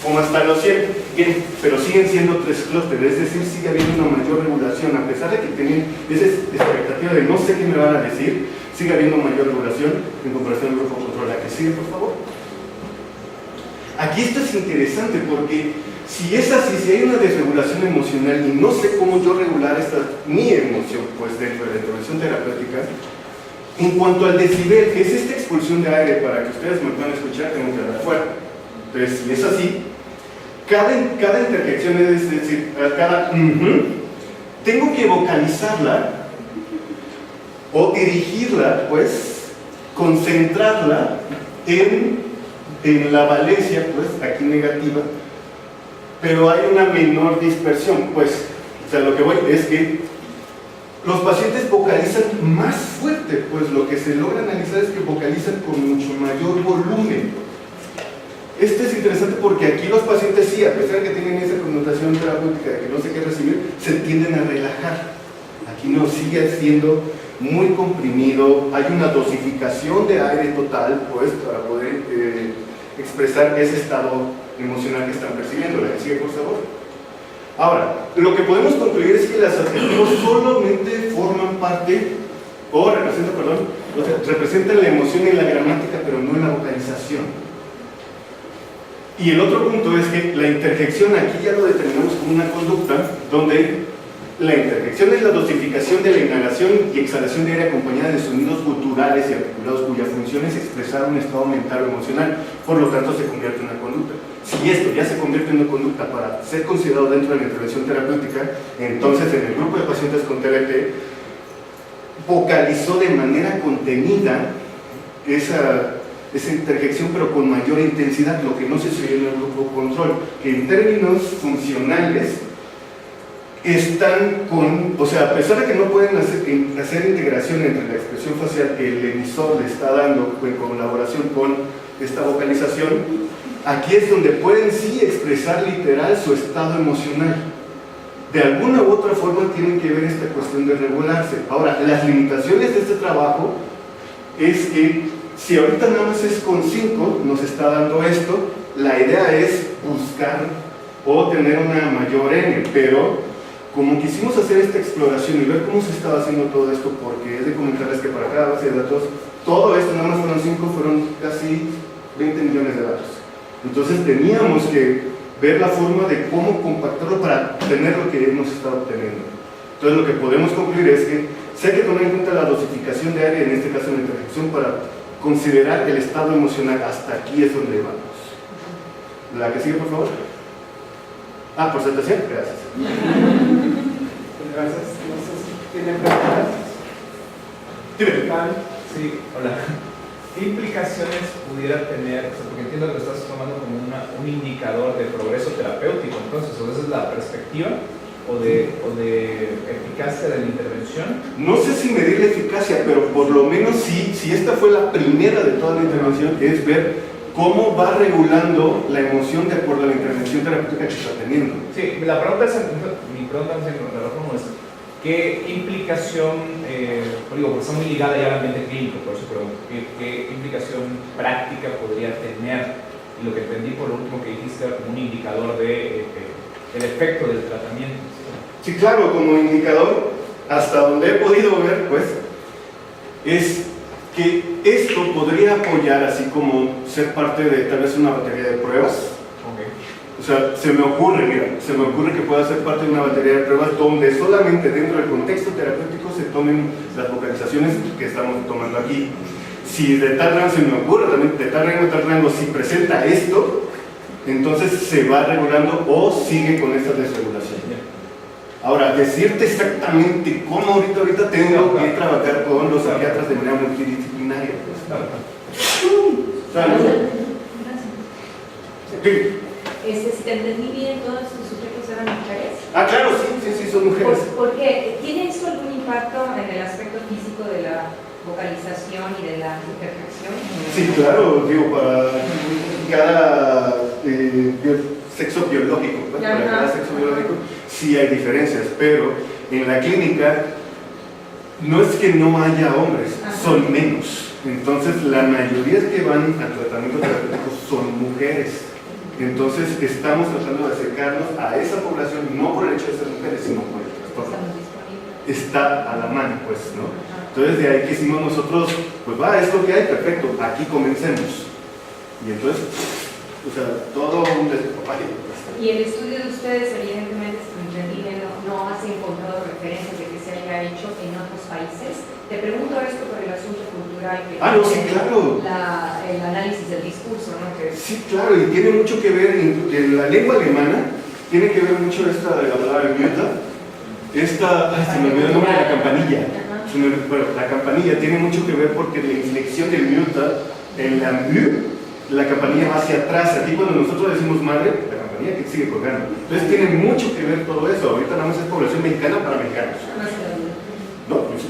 como hasta los 100, bien, pero siguen siendo 3 clústeres, es decir, sigue habiendo una mayor regulación, a pesar de que tienen esa expectativa de no sé qué me van a decir, sigue habiendo mayor regulación en comparación al grupo control. ¿La que sigue, por favor? Aquí esto es interesante porque si es así, si hay una desregulación emocional y no sé cómo yo regular mi emoción, pues dentro de la intervención terapéutica, en cuanto al decibel, que es esta expulsión de aire, para que ustedes me puedan escuchar, tengo que hablar fuerte. Entonces, si es así, cada interjección, es decir, cada tengo que vocalizarla o dirigirla, pues, concentrarla en la valencia, pues, aquí negativa, pero hay una menor dispersión, pues, o sea, lo que voy es que los pacientes vocalizan más fuerte, pues lo que se logra analizar es que vocalizan con mucho mayor volumen. Esto es interesante porque aquí los pacientes sí, a pesar de que tienen esa connotación terapéutica de que no sé qué recibir, se tienden a relajar. Aquí no, sigue siendo muy comprimido, hay una dosificación de aire total, pues, para poder expresar ese estado emocional que están percibiendo. ¿La que sigue, por favor? Ahora, lo que podemos concluir es que los adjetivos solamente forman parte, o representan la emoción en la gramática, pero no en la vocalización. Y el otro punto es que la interjección aquí ya lo determinamos como una conducta donde la interjección es la dosificación de la inhalación y exhalación de aire acompañada de sonidos guturales y articulados cuya función es expresar un estado mental o emocional, por lo tanto se convierte en una conducta. Si esto ya se convierte en una conducta para ser considerado dentro de la intervención terapéutica, entonces en el grupo de pacientes con TLP vocalizó de manera contenida esa interjección, pero con mayor intensidad, lo que no se sucedió en el grupo control, que en términos funcionales están con, o sea, a pesar de que no pueden hacer integración entre la expresión facial que el emisor le está dando en colaboración con esta vocalización, aquí es donde pueden sí expresar literal su estado emocional. De alguna u otra forma tienen que ver esta cuestión de regularse. Ahora, las limitaciones de este trabajo es que si ahorita nada más es con 5, nos está dando esto, la idea es buscar o tener una mayor N, pero como quisimos hacer esta exploración y ver cómo se estaba haciendo todo esto, porque es de comentarles que para cada base de datos, todo esto nada más fueron 5, fueron casi 20 millones de datos. Entonces teníamos que ver la forma de cómo compactarlo para tener lo que hemos estado obteniendo. Entonces lo que podemos concluir es que sé que tomar en cuenta la dosificación de área, en este caso la interjección, para considerar el estado emocional. Hasta aquí es donde vamos. La que sigue, por favor. Presentación. Gracias. Gracias. No sé si tienen preguntas. Dime. Sí, hola. ¿Qué implicaciones pudiera tener? O sea, porque entiendo que lo estás tomando como un indicador de progreso terapéutico, entonces, ¿o esa es la perspectiva? ¿O de eficacia de la intervención? No sé si medir la eficacia, pero por lo menos si esta fue la primera de toda la intervención, es ver cómo va regulando la emoción de acuerdo a la intervención terapéutica que está teniendo. Sí, la pregunta es, mi pregunta es en relación con esto. ¿Qué implicación, porque está muy ligada ya al ambiente clínico, por eso pregunto, ¿qué implicación práctica podría tener? Y lo que entendí por lo último que dijiste era como un indicador del efecto del tratamiento. Sí, claro, como indicador, hasta donde he podido ver, pues, es que esto podría apoyar, así como ser parte de tal vez una batería de pruebas. O sea, se me ocurre que pueda ser parte de una batería de pruebas donde solamente dentro del contexto terapéutico se tomen las vocalizaciones que estamos tomando aquí. Si de tal rango, se me ocurre también, de tal rango, si presenta esto, entonces se va regulando o sigue con esta desregulación. Ahora, decirte exactamente cómo ahorita tengo que trabajar con los psiquiatras de manera multidisciplinaria. Si te entendí bien, todos tus sujetos eran mujeres. Claro, sí, son mujeres. Porque ¿tiene esto algún impacto en el aspecto físico de la vocalización y de la interjección? Sí, claro, digo, para cada sexo biológico, ¿no? Para cada sexo biológico sí hay diferencias, pero en la clínica no es que no haya hombres, son menos. Entonces la mayoría que van al tratamiento terapéutico son mujeres. Entonces estamos tratando de acercarnos a esa población, no por el hecho de ser mujeres, sino por el trastorno. Está a la mano, pues, ¿no? Entonces de ahí que hicimos nosotros, pues es lo que hay, perfecto, aquí comencemos. Y entonces, o sea, todo un despapalle. Y el estudio de ustedes, evidentemente, si me entendí bien, no has encontrado referencias de que se haya hecho en otros países. Te pregunto esto por el asunto cultural que no, sí, claro. El análisis del discurso, ¿no? Sí, claro, y tiene mucho que ver en la lengua alemana, tiene que ver mucho esta de la palabra Mütter, se me olvidó el nombre de la campanilla. Bueno, la campanilla tiene mucho que ver porque la inflexión del Mütter en la Mü, la campanilla va hacia atrás. Aquí cuando nosotros decimos madre, la campanilla que sigue colgando. Entonces tiene mucho que ver todo eso. Ahorita nada más es población mexicana para mexicanos. No, pues,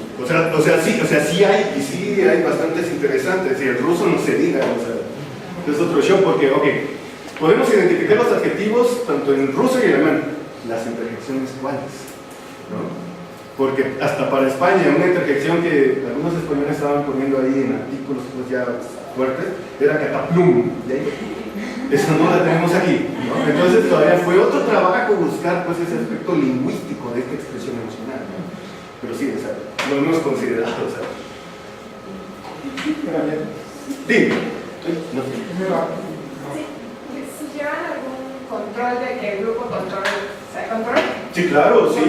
sí hay bastantes interesantes, y el ruso no se diga, es otro show, porque, podemos identificar los adjetivos tanto en ruso y alemán, las interjecciones iguales, ¿no? Porque hasta para España, una interjección que algunos españoles estaban poniendo ahí en artículos pues ya fuertes, era cataplum, eso no la tenemos aquí, ¿no? Entonces todavía fue otro trabajo buscar pues ese aspecto lingüístico de esta expresión emocional, ¿no? Pero sí, lo hemos considerado, Dime. Si llevan algún control de que el grupo control. Sí, claro, sí.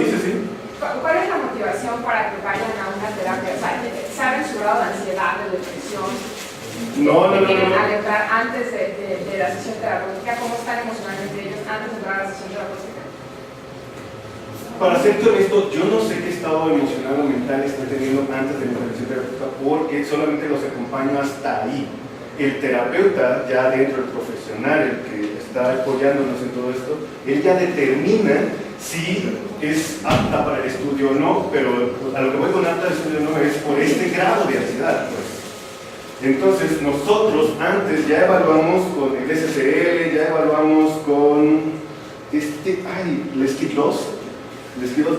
¿Cuál es la motivación para que vayan a una terapia? ¿Saben su grado de ansiedad, de depresión? No. ¿Quieren alertar antes de la sesión terapéutica? ¿Cómo están emocionalmente ellos antes de entrar a la sesión terapéutica? Para serte honesto, yo no sé qué estado emocional o mental están teniendo antes de la intervención terapéutica porque solamente los acompaño hasta ahí. El terapeuta, ya dentro del profesional, el que está apoyándonos en todo esto, él ya determina si es apta para el estudio o no, pero a lo que voy con apta de estudio no es por este grado de ansiedad, pues. Entonces, nosotros antes ya evaluamos con el SSL, ya evaluamos con el SKID-2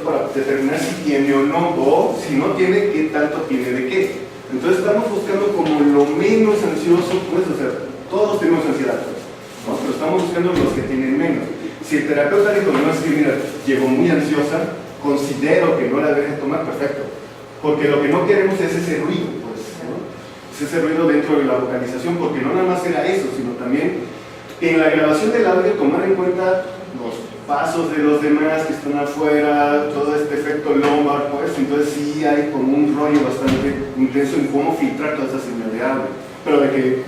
para determinar si tiene o no, o si no tiene, qué tanto tiene de qué. Entonces estamos buscando como lo menos ansioso, pues, o sea, todos tenemos ansiedad, ¿no? Pero estamos buscando los que tienen menos. Si el terapeuta dijo, no, es que mira, llegó muy ansiosa, considero que no la debería tomar, perfecto. Porque lo que no queremos es ese ruido, pues, ¿no? Es ese ruido dentro de la vocalización, porque no nada más era eso, sino también en la grabación del audio tomar en cuenta los pasos de los demás que están afuera, todo este efecto lumbar, pues, entonces sí hay como un rollo bastante intenso en cómo filtrar toda esa señal de audio, pero de que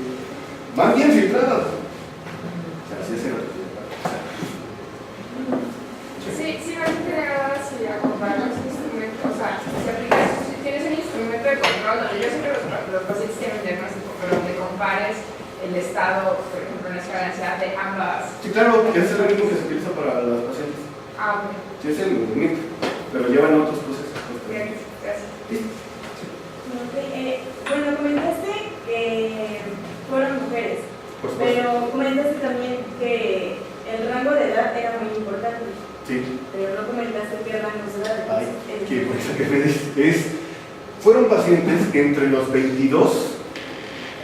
van bien filtradas. O sea, así es el... Sí, me gustaría si a comparar los instrumentos, o sea, si tienes un instrumento de control, donde yo sé que los pacientes tienen un diagnóstico, pero donde compares el estado, por ejemplo, en la escala de ansiedad de ambas. Sí, claro, ese es el mismo que se utiliza para los pacientes. Ah, ok. Sí, es el MIT, pero llevan otros procesos. Bien, gracias. Sí. Bueno, comentaste que fueron mujeres, Por supuesto. pero comentaste también que el rango de edad era muy importante. Sí. Pero no comentaste qué rango de edad. Ay, qué cosa que me dices. Fueron pacientes que entre los 22,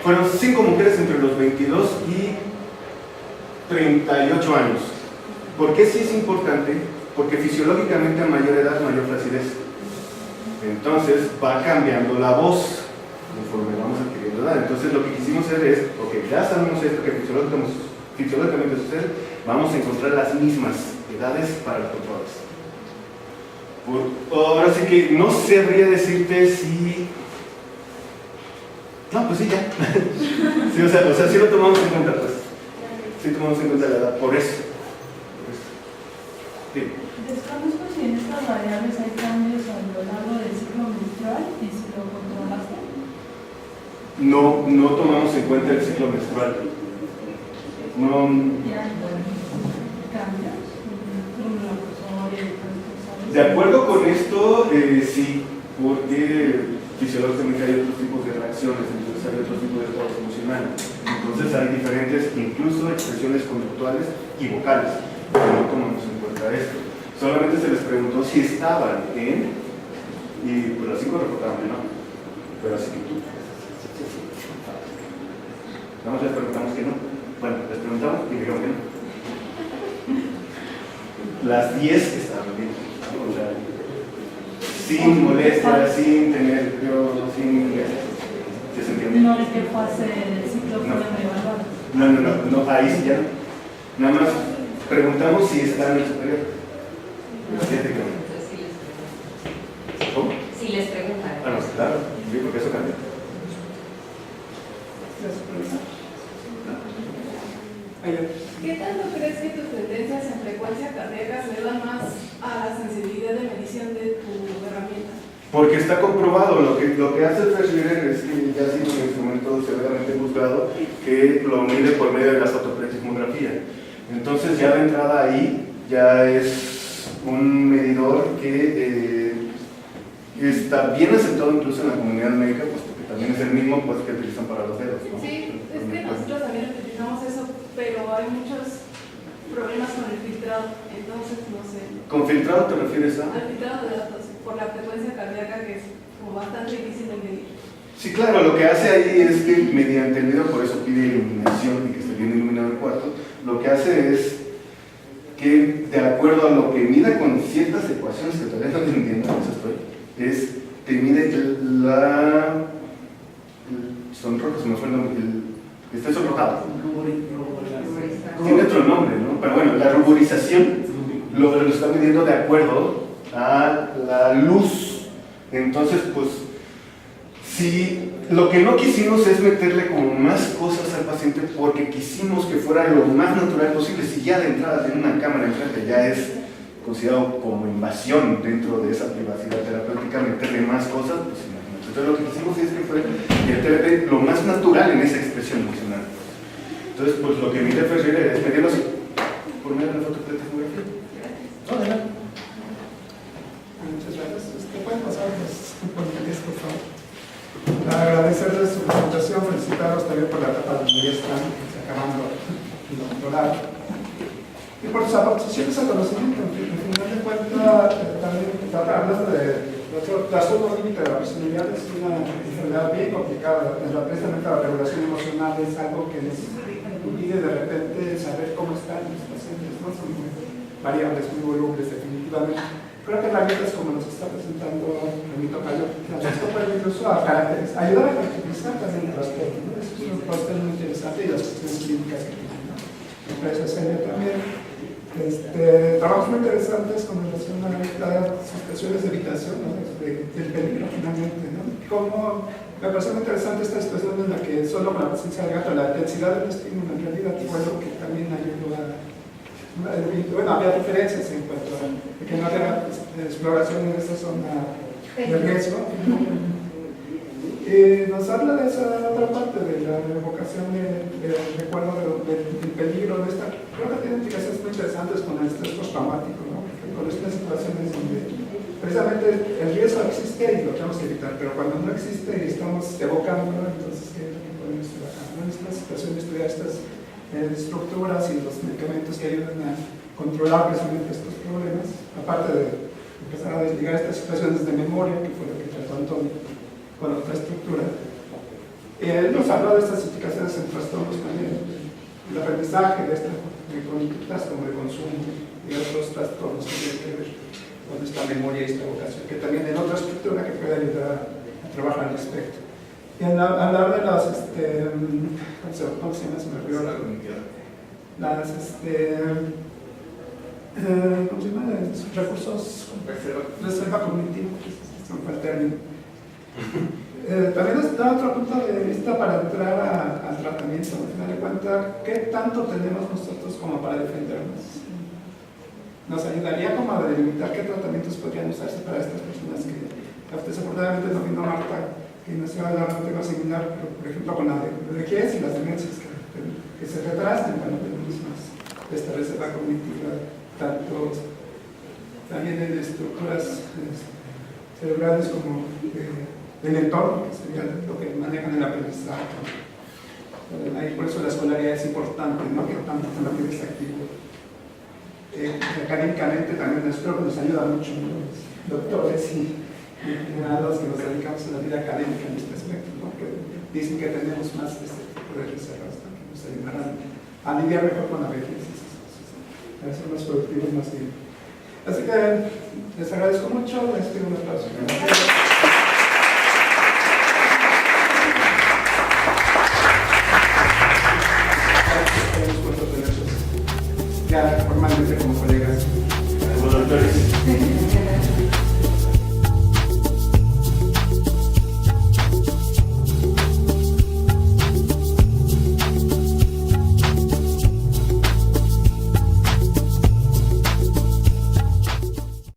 fueron 5 mujeres entre los 22 y 38 años. ¿Por qué sí es importante? Porque fisiológicamente a mayor edad, mayor flacidez. Entonces va cambiando la voz conforme vamos adquiriendo edad. Entonces lo que quisimos hacer es, ok, ya sabemos esto que fisiológicamente sucede, vamos a encontrar las mismas edades para los controles. Ahora sí que no sabría decirte si... No, pues sí, ya. Sí, o sea, sí lo tomamos en cuenta, pues. Sí tomamos en cuenta la edad, por eso. Sí. Desconozco si en estas variables hay cambios a lo largo del ciclo menstrual y si lo controlaste. No tomamos en cuenta el ciclo menstrual. No. ¿Ya hay cambios? De acuerdo con esto, sí, porque fisiológicamente hay otros tipos de reacciones, entonces hay otros tipos de estados emocionales. Entonces hay diferentes, incluso expresiones conductuales y vocales, pero no tomamos en cuenta esto. Solamente se les preguntó si estaban en, y pues las 5 reportaron que no, pero así que tú. Nada más les preguntamos que no. Bueno, les preguntamos y dijeron que no. Las 10 estaban bien. O sea, sin molestia, sin tener frío, sin... ¿Se entiende? No es que fase del ciclo fueron evaluados. No, ahí sí ya no. Nada más preguntamos si están en el superior. ¿Cómo? Si les preguntan. Ah, no, claro, sí, porque eso cambia. ¿Qué tanto crees que tus tendencias en frecuencia cardíaca se dan más a la sensibilidad de medición de tu herramienta? Porque está comprobado, lo que hace el Feshbiller es que ya ha sido un instrumento severamente juzgado que lo mide por medio de la fotoplatismografía. Entonces ya de entrada ahí ya es un medidor que está bien aceptado incluso en la comunidad médica, pues porque también es el mismo pues, que utilizan para los dedos, ¿no? Sí, es que nosotros también utilizamos eso, pero hay muchos problemas con el filtrado, entonces no sé. ¿Con filtrado te refieres a? Al filtrado de datos, por la frecuencia cardíaca que es como bastante difícil de medir. Sí, claro, lo que hace ahí es que mediante el video, por eso pide iluminación y que esté bien iluminado el cuarto, lo que hace es que de acuerdo a lo que mida con ciertas ecuaciones que todavía no entiendo, te mide son rojos, se me fue el nombre, está sonrojado. Tiene otro nombre, ¿no? Pero bueno, la ruborización lo está midiendo de acuerdo a la luz. Entonces, pues, si lo que no quisimos es meterle como más cosas al paciente porque quisimos que fuera lo más natural posible. Si ya de entrada tiene una cámara enfrente, ya es considerado como invasión dentro de esa privacidad terapéutica, meterle más cosas, pues imagínate. Entonces lo que quisimos es que fuera el TLP lo más natural en esa expresión emocional. Entonces, pues lo que mide Ferreira es medirlo así, por medio de la fotoplatismografía. Adelante. Muchas gracias. ¿Pueden pasar los ponentes, por favor? La agradecerles su presentación, felicitarlos también por la etapa donde ya están acabando el doctorado. Y por sus aportaciones al conocimiento, en final de cuentas, también hablando de trastorno límite de la personalidad, es una enfermedad bien complicada. Precisamente la regulación emocional es algo que nos impide de repente saber cómo están los pacientes, ¿no? Son muy variables, muy volubles, definitivamente. Creo que herramientas como nos está presentando mi tocayo, nos pueden incluso ayudar a caracterizar también el trastorno, ¿no? Eso es un trastorno muy interesante y las cuestiones clínicas que tienen, ¿no? Empresa seria también. Trabajos muy interesantes con relación a las situaciones de evitación, ¿no? Del peligro finalmente, ¿no? Como me parece muy interesante esta situación en la que solo con la presencia del gato, la intensidad del estímulo en realidad fue algo que también ayudó a... Bueno, había diferencias en cuanto a que no había exploración en esa zona de riesgo. Nos habla de esa otra parte de la evocación del recuerdo del peligro de esta. Creo que tiene implicaciones muy interesantes con el estrés postraumático, ¿no? Porque con estas situaciones donde precisamente el riesgo existe y lo tenemos que evitar, pero cuando no existe y estamos evocándolo, entonces ¿qué es lo que podemos trabajar? En esta situación de estudiar estas estructuras y los medicamentos que ayudan a controlar precisamente estos problemas, aparte de empezar a desligar estas situaciones de memoria, que fue lo que trató Antonio con otra estructura. Nos habló de estas implicaciones en trastornos también, el aprendizaje de conductas como de consumo y otros trastornos que tienen que ver con esta memoria y esta vocación, que también en otra estructura que puede ayudar a trabajar al respecto. Y hablar de las, ¿cómo se llama? Se me olvidó ¿cómo se llama? Recursos, reserva cognitiva, se me fue el término. También nos da otro punto de vista para entrar al tratamiento, al final de cuentas, ¿qué tanto tenemos nosotros como para defendernos? Nos ayudaría como a delimitar qué tratamientos podrían usarse para estas personas que desafortunadamente no vino Marta, que nos iba a dar un tema similar, pero por ejemplo con la vejez y las demencias que se retrasan cuando tenemos más esta reserva cognitiva, tanto también en estructuras cerebrales como del entorno, que sería lo que manejan el aprendizaje. Ahí por eso la escolaridad es importante, ¿no? Que tanto te mantienes activo. Académicamente también espero que nos ayuda mucho, ¿no? Los doctores y a los que nos dedicamos a la vida académica en este aspecto, ¿no? Que dicen que tenemos más de este tipo de reservas, ¿no? Que nos ayudarán a lidiar mejor con la vejez, a ser más productivos, más bien. Así que les agradezco mucho, les pido un aplauso. Ya formalmente como colegas. Como doctores.